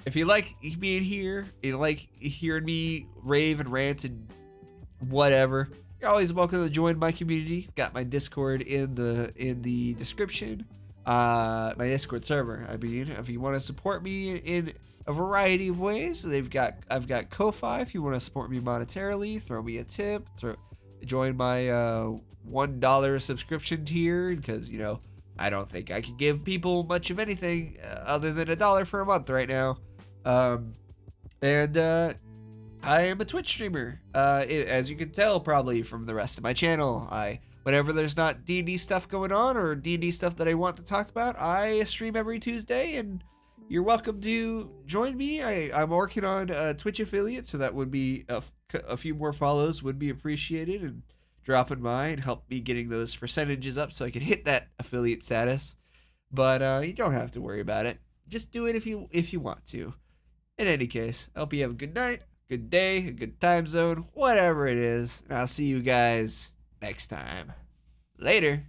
if you like being here, you like hearing me rave and rant and whatever, you're always welcome to join my community. Got my Discord in the description. My Discord server. I mean, if you want to support me in a variety of ways, I've got Ko-Fi. If you want to support me monetarily, throw me a tip. Join my $1 subscription tier, because, you know, I don't think I could give people much of anything other than $1 for a month right now. I am a Twitch streamer, as you can tell probably from the rest of my channel. Whenever there's not D&D stuff going on, or D&D stuff that I want to talk about, I stream every Tuesday, and you're welcome to join me. I'm working on a Twitch affiliate, so that would be a few more follows would be appreciated, and dropping by and help me getting those percentages up so I can hit that affiliate status. But you don't have to worry about it. Just do it if you want to. In any case, I hope you have a good night, good day, a good time zone, whatever it is. And I'll see you guys next time. Later.